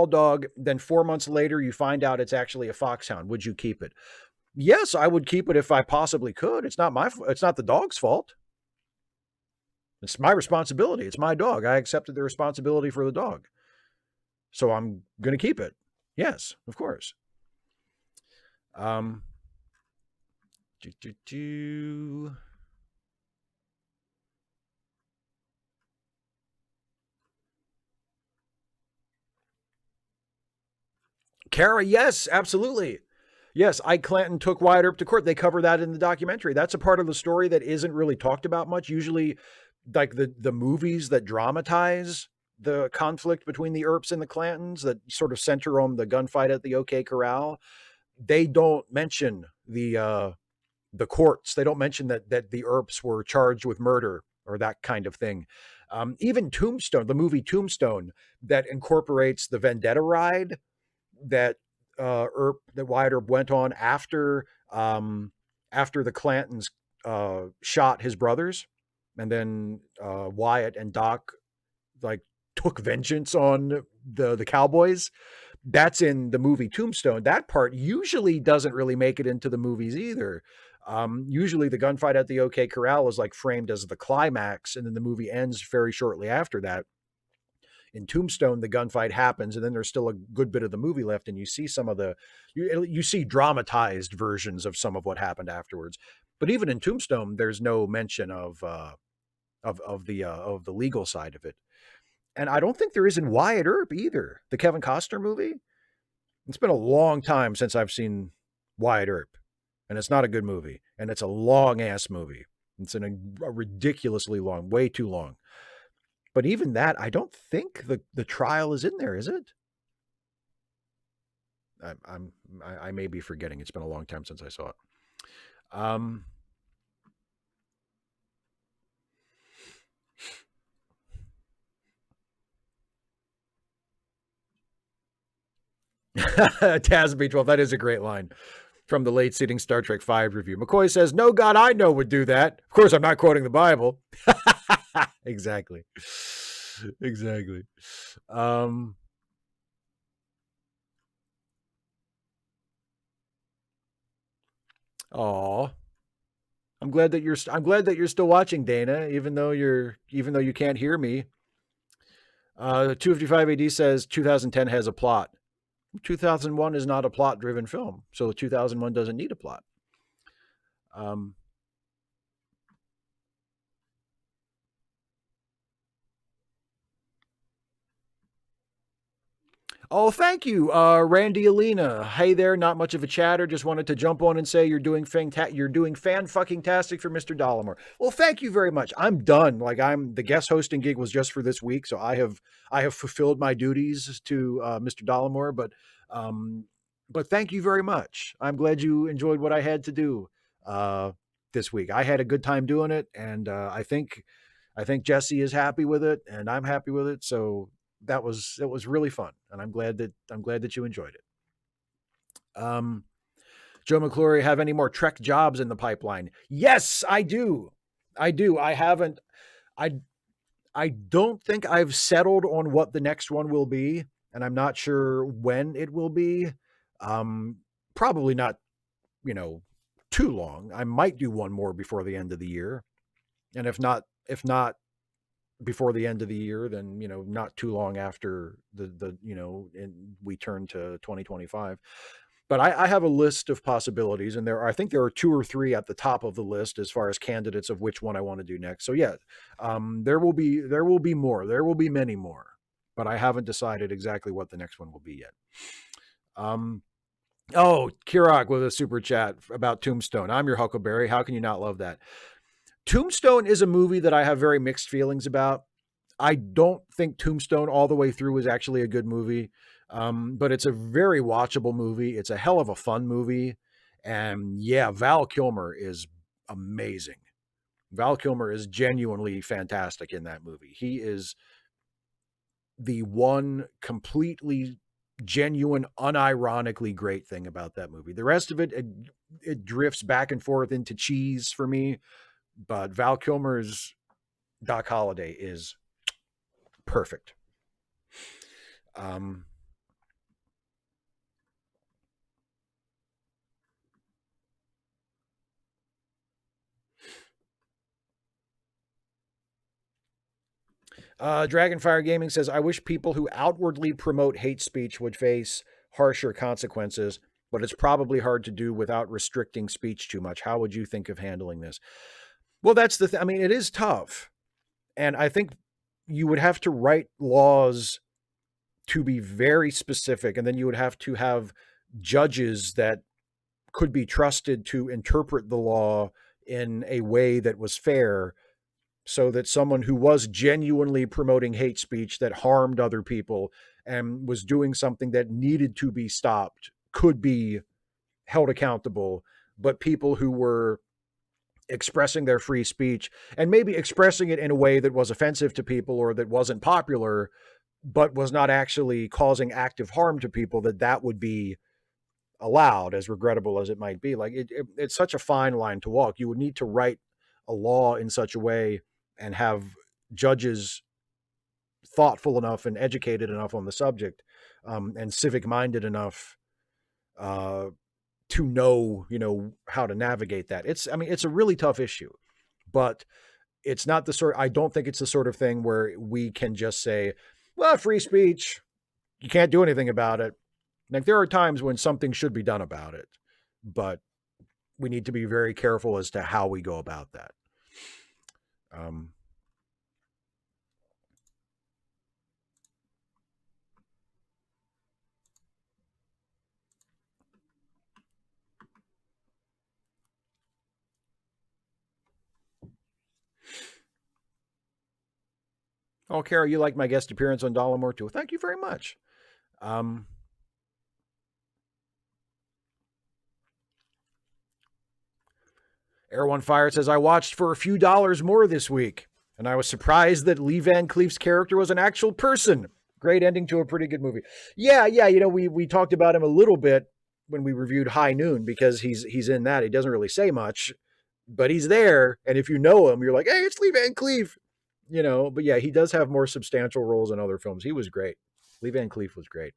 dog, then 4 months later you find out it's actually a foxhound. Would you keep it? Yes, I would keep it if I possibly could. It's not the dog's fault. It's my responsibility. It's my dog. I accepted the responsibility for the dog. So I'm going to keep it. Yes, of course. Um, do, do, do. Kara, yes, absolutely. Yes, Ike Clanton took Wyatt Earp to court. They cover that in the documentary. That's a part of the story that isn't really talked about much. Usually, like the movies that dramatize the conflict between the Earps and the Clantons that sort of center on the gunfight at the OK Corral, they don't mention the courts. They don't mention that the Earps were charged with murder or that kind of thing. Even Tombstone, the movie Tombstone, that incorporates the Vendetta ride that that Wyatt Earp went on after the Clantons shot his brothers, and then Wyatt and Doc like took vengeance on the cowboys. That's in the movie Tombstone. That part usually doesn't really make it into the movies either. Usually the gunfight at the OK Corral is like framed as the climax, and then the movie ends very shortly after that. In Tombstone, the gunfight happens, and then there's still a good bit of the movie left, and you see some of you see dramatized versions of some of what happened afterwards. But even in Tombstone, there's no mention of the legal side of it, and I don't think there is in Wyatt Earp either. The Kevin Costner movie. It's been a long time since I've seen Wyatt Earp, and it's not a good movie, and it's a long ass movie. It's a ridiculously long, way too long. But even that, I don't think the trial is in there, is it? I may be forgetting. It's been a long time since I saw it. Um, Taz B12, that is a great line from the late seating Star Trek V review. McCoy says, "No God I know would do that." Of course, I'm not quoting the Bible. Exactly. Exactly. Um, aw. I'm glad that you're still watching, Dana, even though you can't hear me. 255 AD says 2010 has a plot. 2001 is not a plot driven film, so 2001 doesn't need a plot. Um, oh, thank you, Randy Alina. Hey there, not much of a chatter. Just wanted to jump on and say you're doing fan fucking tastic for Mr. Dollamore. Well, thank you very much. I'm done. Like the guest hosting gig was just for this week, so I have fulfilled my duties to Mr. Dollamore. But thank you very much. I'm glad you enjoyed what I had to do this week. I had a good time doing it, and I think Jesse is happy with it, and I'm happy with it. So it was really fun, and I'm glad that you enjoyed it. Joe McClory, have any more Trek jobs in the pipeline? Yes, I do. I do. I haven't. I I don't think I've settled on what the next one will be, and I'm not sure when it will be. Um, Probably not. You know, too long. I might do one more before the end of the year, and if not before the end of the year, then not too long after we turn to 2025. But I have a list of possibilities, and I think there are two or three at the top of the list as far as candidates of which one I want to do next. So yeah, there will be more, there will be many more, but I haven't decided exactly what the next one will be yet. Um, oh, Kirok with a super chat about Tombstone. I'm your Huckleberry. How can you not love that? Tombstone is a movie that I have very mixed feelings about. I don't think Tombstone all the way through is actually a good movie, but it's a very watchable movie. It's a hell of a fun movie. And yeah, Val Kilmer is amazing. Val Kilmer is genuinely fantastic in that movie. He is the one completely genuine, unironically great thing about that movie. The rest of it drifts back and forth into cheese for me, but Val Kilmer's Doc Holliday is perfect. Um, Dragonfire Gaming says, I wish people who outwardly promote hate speech would face harsher consequences, but it's probably hard to do without restricting speech too much. How would you think of handling this? Well, that's the thing. I mean, it is tough. And I think you would have to write laws to be very specific, and then you would have to have judges that could be trusted to interpret the law in a way that was fair, so that someone who was genuinely promoting hate speech that harmed other people and was doing something that needed to be stopped could be held accountable. But people who were expressing their free speech and maybe expressing it in a way that was offensive to people or that wasn't popular, but was not actually causing active harm to people, that would be allowed, as regrettable as it might be. Like it's such a fine line to walk. You would need to write a law in such a way and have judges thoughtful enough and educated enough on the subject, and civic minded enough to know, how to navigate that. It's a really tough issue, but it's not I don't think it's the sort of thing where we can just say, well, free speech, you can't do anything about it. Like, there are times when something should be done about it, but we need to be very careful as to how we go about that. Oh, Kara, you like my guest appearance on Dollamore too. Thank you very much. Air One Fire says, I watched for a few dollars more this week, and I was surprised that Lee Van Cleef's character was an actual person. Great ending to a pretty good movie. Yeah. We talked about him a little bit when we reviewed High Noon, because he's in that. He doesn't really say much, but he's there. And if you know him, you're like, hey, it's Lee Van Cleef. But yeah, he does have more substantial roles in other films. He was great. Lee Van Cleef was great.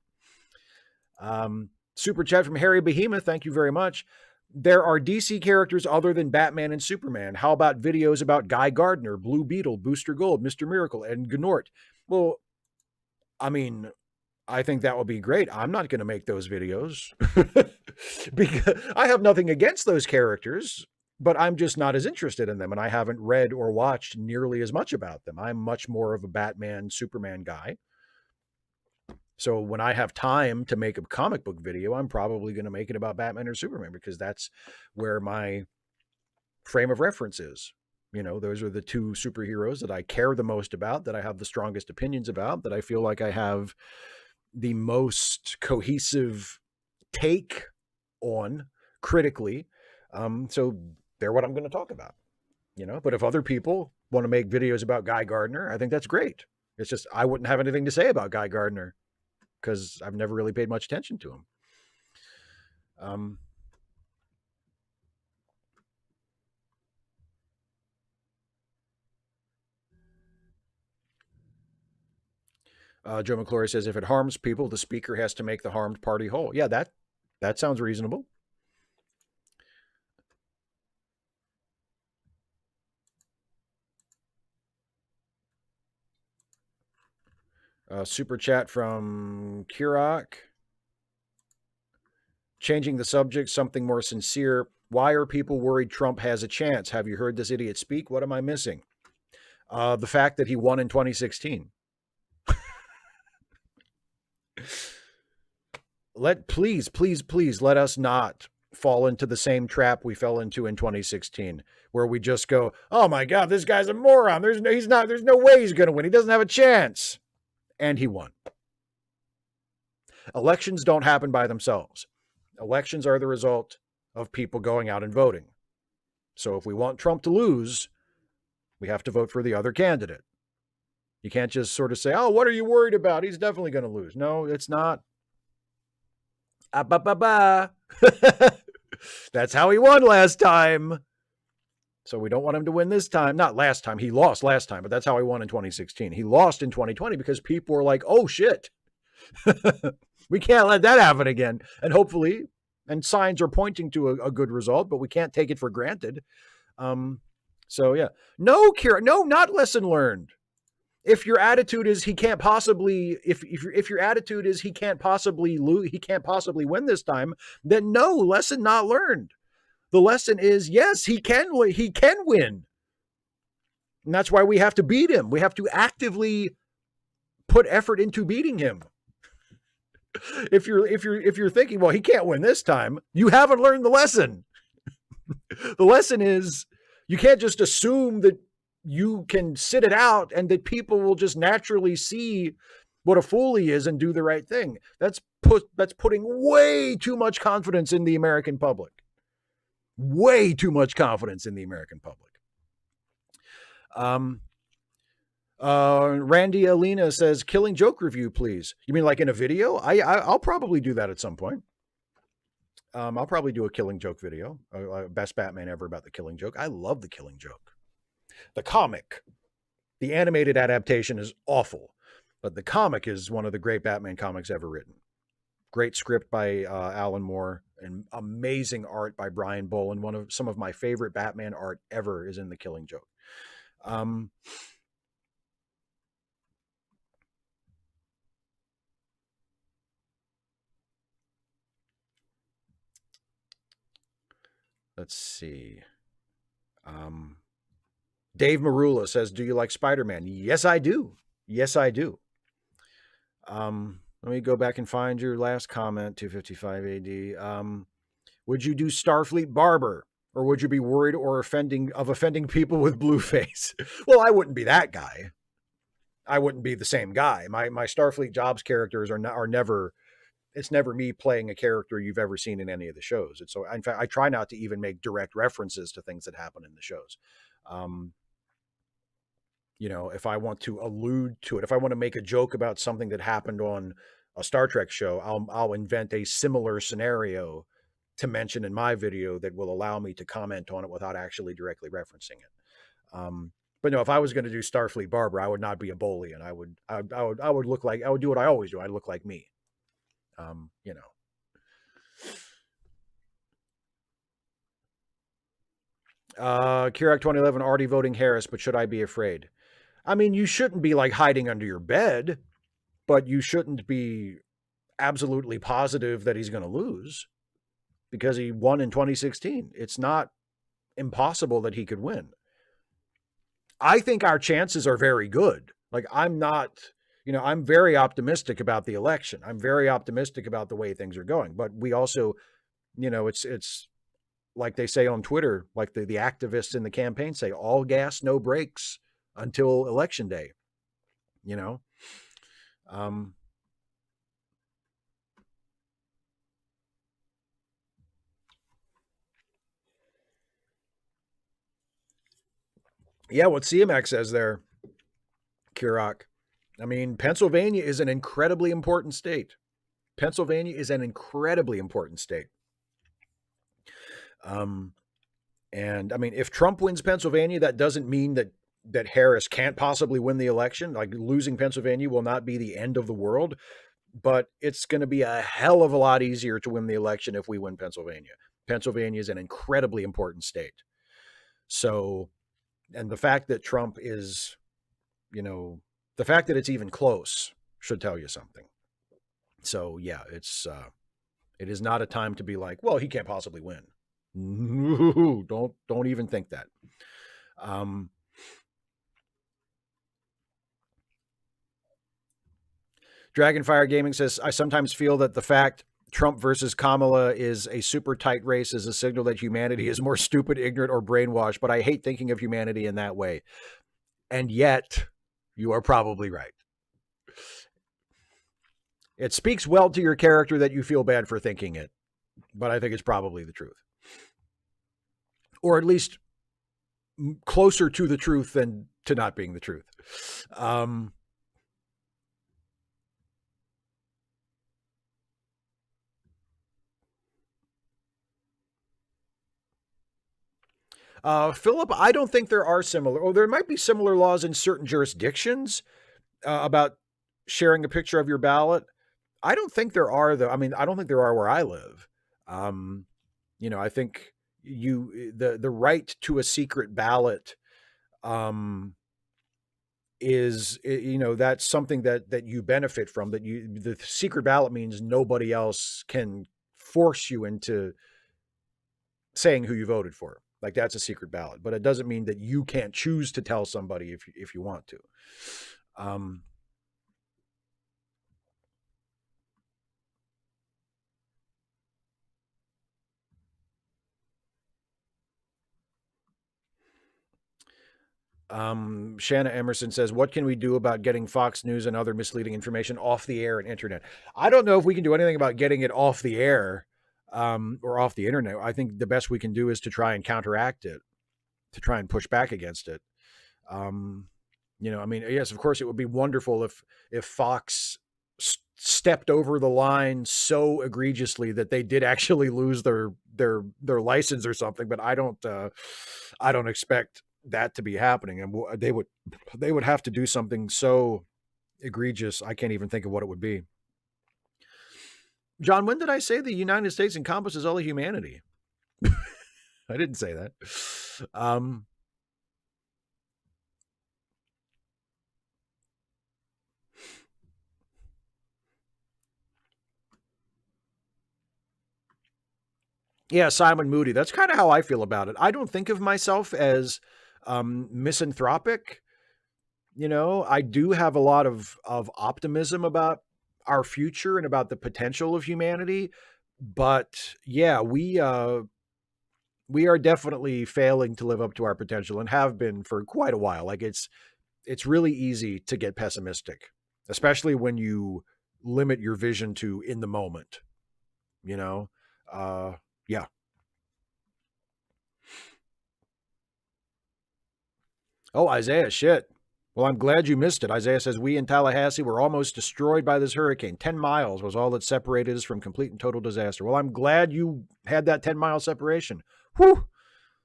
Super chat from Harry Behemoth. Thank you very much. There are DC characters other than Batman and Superman. How about videos about Guy Gardner, Blue Beetle, Booster Gold, Mr. Miracle, and Gnort? Well, I mean, I think that would be great. I'm not going to make those videos because I have nothing against those characters, but I'm just not as interested in them, and I haven't read or watched nearly as much about them. I'm much more of a Batman, Superman guy. So when I have time to make a comic book video, I'm probably going to make it about Batman or Superman, because that's where my frame of reference is. Those are the two superheroes that I care the most about, that I have the strongest opinions about, that I feel like I have the most cohesive take on critically. So they're what I'm going to talk about, but if other people want to make videos about Guy Gardner, I think that's great. It's just, I wouldn't have anything to say about Guy Gardner because I've never really paid much attention to him. Joe McClory says, if it harms people, the speaker has to make the harmed party whole. Yeah, that sounds reasonable. Super chat from Kirok. Changing the subject, something more sincere. Why are people worried Trump has a chance? Have you heard this idiot speak? What am I missing? The fact that he won in 2016. Please let us not fall into the same trap we fell into in 2016, where we just go, oh my God, this guy's a moron. There's no way he's going to win. He doesn't have a chance. And he won. Elections don't happen by themselves. Elections are the result of people going out and voting. So if we want Trump to lose, we have to vote for the other candidate. You can't just sort of say, oh, what are you worried about? He's definitely going to lose. No, it's not. That's how he won last time. So we don't want him to win this time. Not last time. He lost last time, but that's how he won in 2016. He lost in 2020 because people were like, oh, shit. We can't let that happen again. And hopefully, and signs are pointing to a good result, but we can't take it for granted. So, yeah. No, Kira, no, not lesson learned. If your attitude is he can't possibly, if your attitude is he can't possibly lose, he can't possibly win this time, then no, lesson not learned. The lesson is yes, he can win. And that's why we have to beat him. We have to actively put effort into beating him. If you're thinking, well, he can't win this time, you haven't learned the lesson. The lesson is you can't just assume that you can sit it out and that people will just naturally see what a fool he is and do the right thing. That's putting way too much confidence in the American public. Way too much confidence in the American public. Randy Alina says, Killing Joke review, please. You mean like in a video? I'll probably do that at some point. I'll probably do a Killing Joke video. Best Batman ever about the Killing Joke. I love the Killing Joke. The comic, the animated adaptation is awful, but the comic is one of the great Batman comics ever written. Great script by Alan Moore and amazing art by Brian Boland. Some of my favorite Batman art ever is in the Killing Joke. Let's see. Dave Marula says, do you like Spider-Man? Yes, I do. Yes, I do. Let me go back and find your last comment, 255 AD. Would you do Starfleet Barber, or would you be worried or offending people with blue face? Well, I wouldn't be that guy. I wouldn't be the same guy. My Starfleet Jobs characters are never. It's never me playing a character you've ever seen in any of the shows. And so, in fact, I try not to even make direct references to things that happen in the shows. If I want to allude to it, if I want to make a joke about something that happened on a Star Trek show, I'll invent a similar scenario to mention in my video that will allow me to comment on it without actually directly referencing it. But no, if I was going to do Starfleet Barber, I would not be a Bolian. I would look like, I would do what I always do. I'd look like me. Kirak 2011 already voting Harris, but should I be afraid? I mean, you shouldn't be like hiding under your bed, but you shouldn't be absolutely positive that he's going to lose because he won in 2016. It's not impossible that he could win. I think our chances are very good. Like, I'm very optimistic about the election. I'm very optimistic about the way things are going, but we also, it's like they say on Twitter, like the activists in the campaign say, all gas, no brakes until election day, Yeah, what CMX says there, Kirak. I mean, Pennsylvania is an incredibly important state. Pennsylvania is an incredibly important state. And I mean, if Trump wins Pennsylvania, that doesn't mean that Harris can't possibly win the election. Like, losing Pennsylvania will not be the end of the world, but it's going to be a hell of a lot easier to win the election if we win Pennsylvania. Pennsylvania is an incredibly important state. So, and the fact that Trump is, the fact that it's even close should tell you something. So yeah, it is not a time to be like, well, he can't possibly win. No, don't even think that. Dragonfire Gaming says, I sometimes feel that the fact Trump versus Kamala is a super tight race is a signal that humanity is more stupid, ignorant, or brainwashed, but I hate thinking of humanity in that way. And yet, you are probably right. It speaks well to your character that you feel bad for thinking it, but I think it's probably the truth. Or at least closer to the truth than to not being the truth. Philip, I don't think there are similar, or there might be similar laws in certain jurisdictions about sharing a picture of your ballot. I don't think there are, though. I mean, I don't think there are where I live. I think the right to a secret ballot is, that's something that you benefit from. That the secret ballot means nobody else can force you into saying who you voted for. Like, that's a secret ballot, but it doesn't mean that you can't choose to tell somebody if you want to. Um, Shanna Emerson says, what can we do about getting Fox News and other misleading information off the air and internet? I don't know if we can do anything about getting it off the air, or off the internet. I think the best we can do is to try and counteract it, to try and push back against it. Um, I mean, yes, of course, it would be wonderful if Fox stepped over the line so egregiously that they did actually lose their license or something. But I don't expect that to be happening, and they would have to do something so egregious. I can't even think of what it would be. John, when did I say the United States encompasses all of humanity? I didn't say that. Yeah, Simon Moody. That's kind of how I feel about it. I don't think of myself as misanthropic. I do have a lot of optimism about our future and about the potential of humanity. But yeah, we are definitely failing to live up to our potential and have been for quite a while. Like, it's really easy to get pessimistic, especially when you limit your vision to in the moment. You know, yeah. Oh, Isaiah, shit. Well, I'm glad you missed it. Isaiah says, we in Tallahassee were almost destroyed by this hurricane. 10 miles was all that separated us from complete and total disaster. Well, I'm glad you had that 10-mile separation. Whew.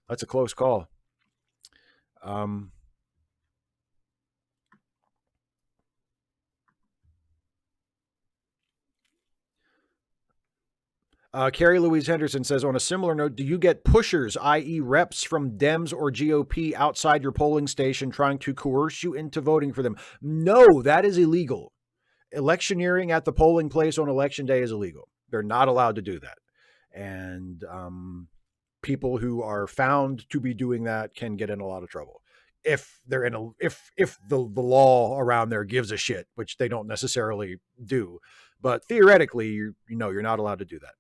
That's a close call. Um, Carrie Louise Henderson says, on a similar note, do you get pushers, i.e., reps from Dems or GOP outside your polling station trying to coerce you into voting for them? No, that is illegal. Electioneering at the polling place on election day is illegal. They're not allowed to do that. And people who are found to be doing that can get in a lot of trouble if they're in a if the law around there gives a shit, which they don't necessarily do. But theoretically, you're not allowed to do that.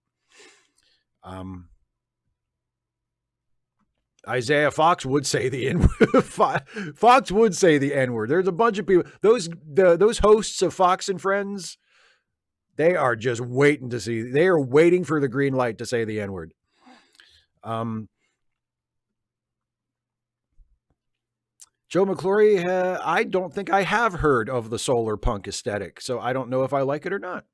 Isaiah Fox would say the N Fox would say the N word. There's a bunch of people. Those hosts of Fox and Friends, they are just waiting to see. They are waiting for the green light to say the N word. Joe McClory, I don't think I have heard of the solar punk aesthetic, so I don't know if I like it or not.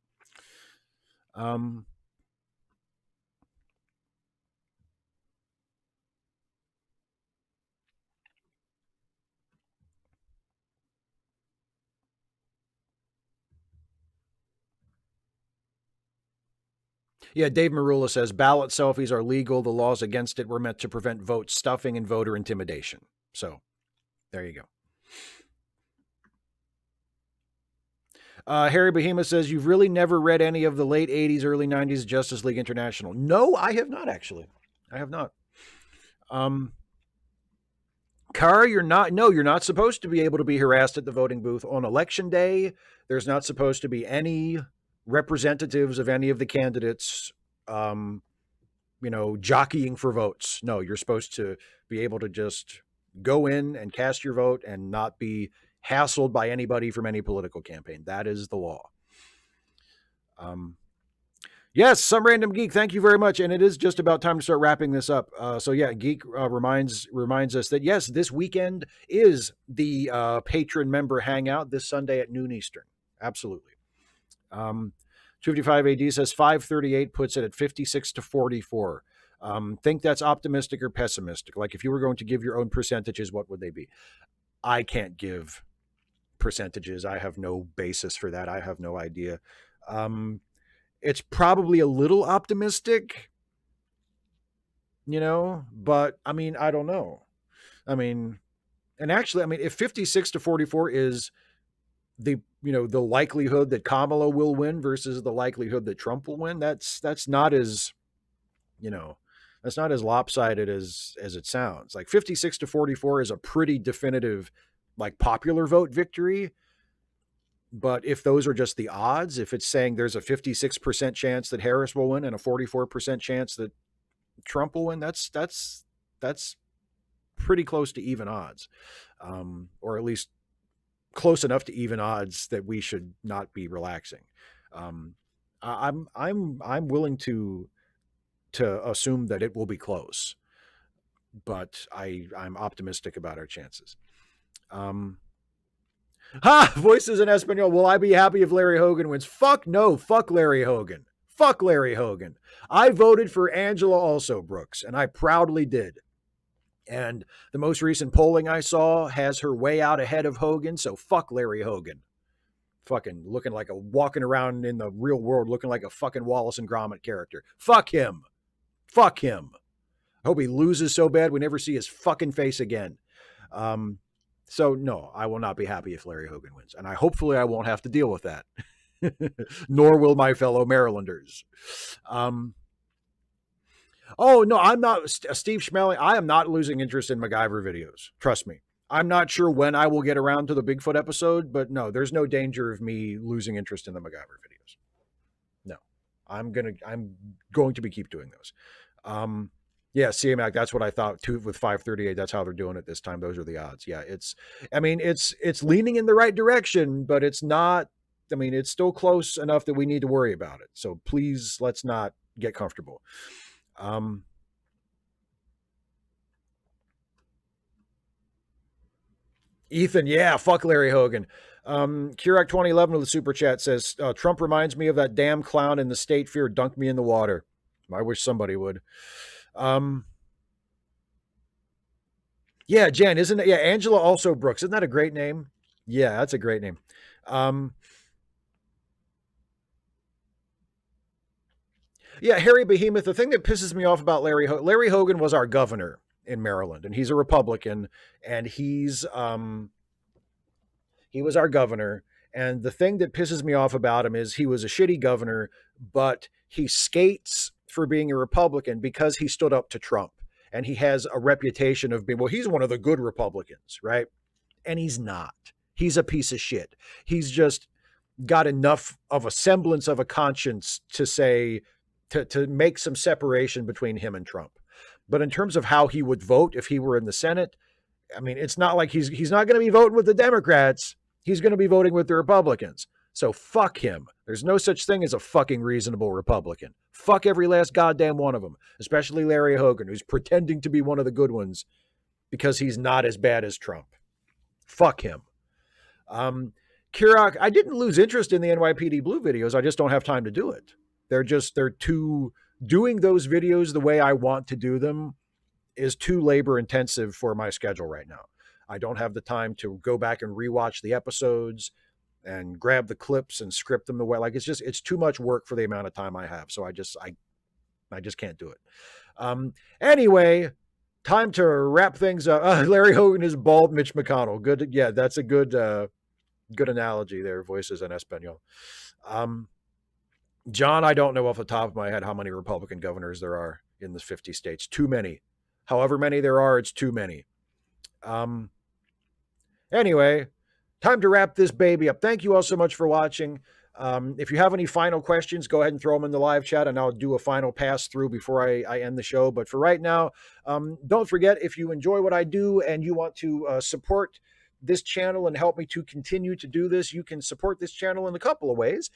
Yeah, Dave Marula says ballot selfies are legal. The laws against it were meant to prevent vote stuffing and voter intimidation. So there you go. Harry Behemoth says, you've really never read any of the late 80s, early 90s Justice League International. No, I have not, actually. I have not. Kara, you're not supposed to be able to be harassed at the voting booth on election day. There's not supposed to be any representatives of any of the candidates, jockeying for votes. No, you're supposed to be able to just go in and cast your vote and not be hassled by anybody from any political campaign. That is the law. Yes, some random geek. Thank you very much, and it is just about time to start wrapping this up. So yeah, geek reminds us that yes, this weekend is the patron member hangout this Sunday at noon Eastern. Absolutely. 255 AD says 538 puts it at 56 to 44. Think that's optimistic or pessimistic? Like, if you were going to give your own percentages, what would they be? I can't give percentages. I have no basis for that. I have no idea. It's probably a little optimistic, but I mean, I don't know. I mean, And actually, I mean, if 56 to 44 is the the likelihood that Kamala will win versus the likelihood that Trump will win, that's not as you know that's not as lopsided as it sounds. Like 56 to 44 is a pretty definitive like popular vote victory. But if those are just the odds, if it's saying there's a 56% chance that Harris will win and a 44% chance that Trump will win, that's pretty close to even odds, or at least close enough to even odds that we should not be relaxing. Um, I'm willing to assume that it will be close, but I'm optimistic about our chances. Voices in Espanol. Will I be happy if Larry Hogan wins? Fuck no. Fuck Larry Hogan. Fuck Larry Hogan. I voted for Angela also, Brooks, and I proudly did. And the most recent polling I saw has her way out ahead of Hogan, so fuck Larry Hogan. Fucking looking like walking around in the real world looking like a fucking Wallace and Gromit character. Fuck him. Fuck him. I hope he loses so bad we never see his fucking face again. So no, I will not be happy if Larry Hogan wins, and hopefully I won't have to deal with that. Nor will my fellow Marylanders. Oh no, I'm not Steve Schmeling. I am not losing interest in MacGyver videos. Trust me. I'm not sure when I will get around to the Bigfoot episode, but no, there's no danger of me losing interest in the MacGyver videos. No, I'm going to be keep doing those. Yeah, CMAC, that's what I thought too with 538. That's how they're doing it this time. Those are the odds. Yeah, it's leaning in the right direction, but it's not, I mean, it's still close enough that we need to worry about it. So please, let's not get comfortable. Ethan, yeah, fuck Larry Hogan. Kirak 2011 of the super chat says Trump reminds me of that damn clown in the State Fair dunked me in the water. I wish somebody would. Yeah, Jen, isn't it? Yeah, Angela also Brooks. Isn't that a great name? Yeah, that's a great name. Yeah, Harry Behemoth. The thing that pisses me off about Larry Hogan was our governor in Maryland, and he's a Republican, and he was our governor. And the thing that pisses me off about him is he was a shitty governor, but he skates for being a Republican because he stood up to Trump. And he has a reputation of being, well, he's one of the good Republicans, right? And he's not. He's a piece of shit. He's just got enough of a semblance of a conscience to say, to make some separation between him and Trump. But in terms of how he would vote if he were in the Senate, I mean, it's not like he's not going to be voting with the Democrats. He's going to be voting with the Republicans. So fuck him. There's no such thing as a fucking reasonable Republican. Fuck every last goddamn one of them, especially Larry Hogan, who's pretending to be one of the good ones because he's not as bad as Trump. Fuck him. Kirak, I didn't lose interest in the NYPD Blue videos. I just don't have time to do it. They're too, doing those videos the way I want to do them is too labor intensive for my schedule right now. I don't have the time to go back and rewatch the episodes and grab the clips and script them the way, like it's too much work for the amount of time I have. So I just can't do it. Anyway, time to wrap things up. Larry Hogan is bald Mitch McConnell. Good. Yeah, that's a good analogy there. Voices in Espanol. John, I don't know off the top of my head how many Republican governors there are in the 50 states. Too many. However many there are, it's too many. Anyway, time to wrap this baby up. Thank you all so much for watching. If you have any final questions, go ahead and throw them in the live chat, and I'll do a final pass through before I end the show. But for right now, don't forget, if you enjoy what I do and you want to support this channel and help me to continue to do this, you can support this channel in a couple of ways.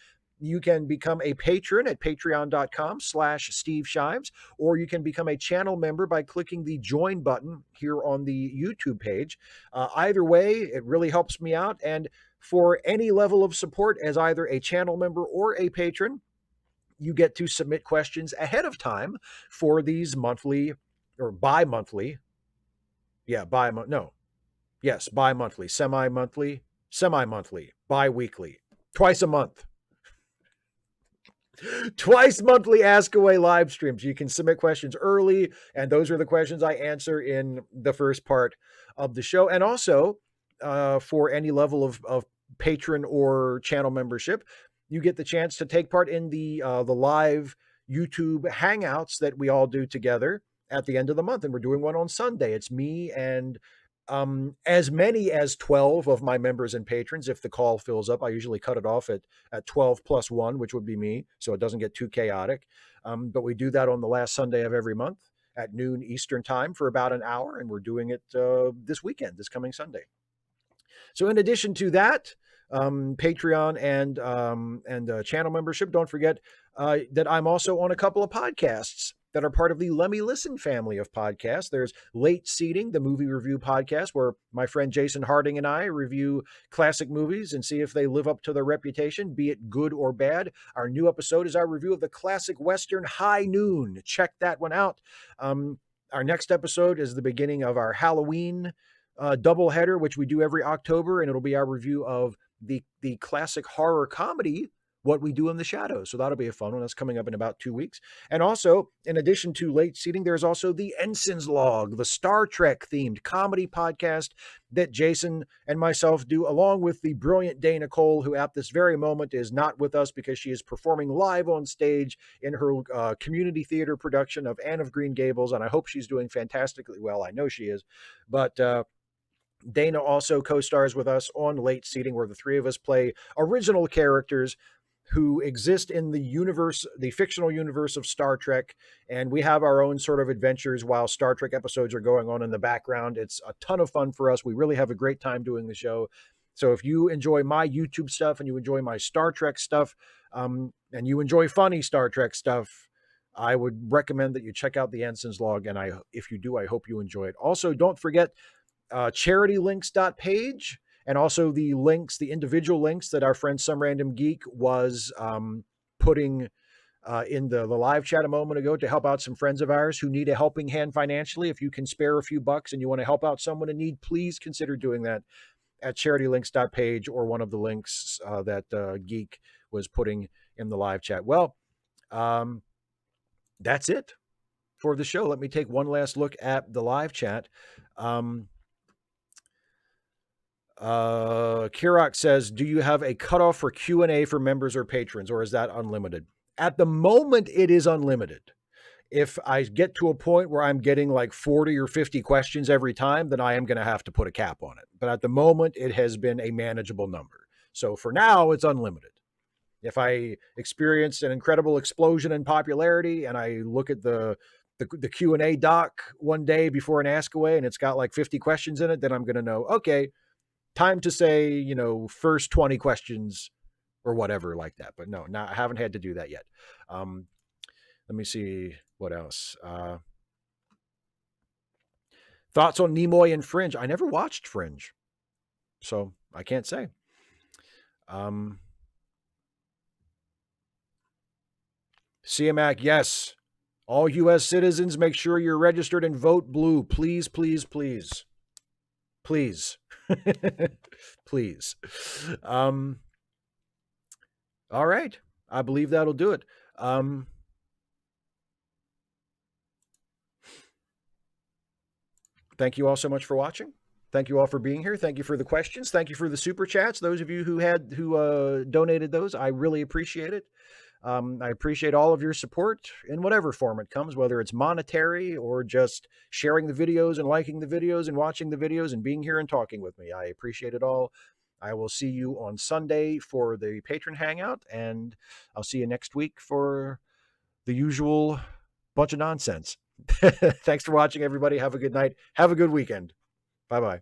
You can become a patron at patreon.com/Steve Shives, or you can become a channel member by clicking the join button here on the YouTube page. Either way, it really helps me out. And for any level of support as either a channel member or a patron, you get to submit questions ahead of time for these monthly or bi-monthly. Yeah, bi-monthly, semi-monthly, bi-weekly, twice a month. Twice monthly Ask Away live streams. You can submit questions early, and those are the questions I answer in the first part of the show. And also, for any level of patron or channel membership, you get the chance to take part in the live YouTube hangouts that we all do together at the end of the month. And we're doing one on Sunday. It's me and as many as 12 of my members and patrons. If the call fills up, I usually cut it off at 12 plus one, which would be me, so it doesn't get too chaotic. But we do that on the last Sunday of every month at noon Eastern time for about an hour, and we're doing it this weekend, this coming Sunday. So in addition to that, Patreon and channel membership, don't forget that I'm also on a couple of podcasts that are part of the Let Me Listen family of podcasts. There's Late Seating, the movie review podcast, where my friend Jason Harding and I review classic movies and see if they live up to their reputation, be it good or bad. Our new episode is our review of the classic Western High Noon. Check that one out. Our next episode is the beginning of our Halloween doubleheader, which we do every October, and it'll be our review of the classic horror comedy What We Do in the Shadows. So that'll be a fun one. That's coming up in about 2 weeks. And also, in addition to Late Seating, there's also the Ensign's Log, the Star Trek themed comedy podcast that Jason and myself do, along with the brilliant DanaCole, who at this very moment is not with us because she is performing live on stage in her community theater production of Anne of Green Gables. And I hope she's doing fantastically well. I know she is. But Dana also co-stars with us on Late Seating, where the three of us play original characters who exist in the universe, the fictional universe of Star Trek, and we have our own sort of adventures while Star Trek episodes are going on in the background. It's a ton of fun for us. We really have a great time doing the show. So if you enjoy my YouTube stuff and you enjoy my Star Trek stuff, and you enjoy funny Star Trek stuff, I would recommend that you check out the Ensign's Log, and if you do, I hope you enjoy it. Also, don't forget charitylinks.page, and also the links, the individual links that our friend Some Random Geek was putting in the live chat a moment ago to help out some friends of ours who need a helping hand financially. If you can spare a few bucks and you want to help out someone in need, please consider doing that at charitylinks.page or one of the links that Geek was putting in the live chat. Well, that's it for the show. Let me take one last look at the live chat. Kirok says, do you have a cutoff for Q&A for members or patrons, or is that unlimited? At the moment, it is unlimited. If I get to a point where I'm getting like 40 or 50 questions every time, then I am going to have to put a cap on it. But at the moment, it has been a manageable number. So for now, it's unlimited. If I experience an incredible explosion in popularity and I look at the Q&A doc one day before an Ask Away and it's got like 50 questions in it, then I'm going to know, okay, time to say, first 20 questions or whatever like that. But no, I haven't had to do that yet. Let me see what else. Thoughts on Nimoy and Fringe? I never watched Fringe, so I can't say. CMAC, yes. All U.S. citizens, make sure you're registered and vote blue. Please, please, please. Please. Please. All right. I believe that'll do it. Thank you all so much for watching. Thank you all for being here. Thank you for the questions. Thank you for the super chats. Those of you who donated those, I really appreciate it. I appreciate all of your support in whatever form it comes, whether it's monetary or just sharing the videos and liking the videos and watching the videos and being here and talking with me. I appreciate it all. I will see you on Sunday for the patron hangout, and I'll see you next week for the usual bunch of nonsense. Thanks for watching, everybody. Have a good night. Have a good weekend. Bye-bye.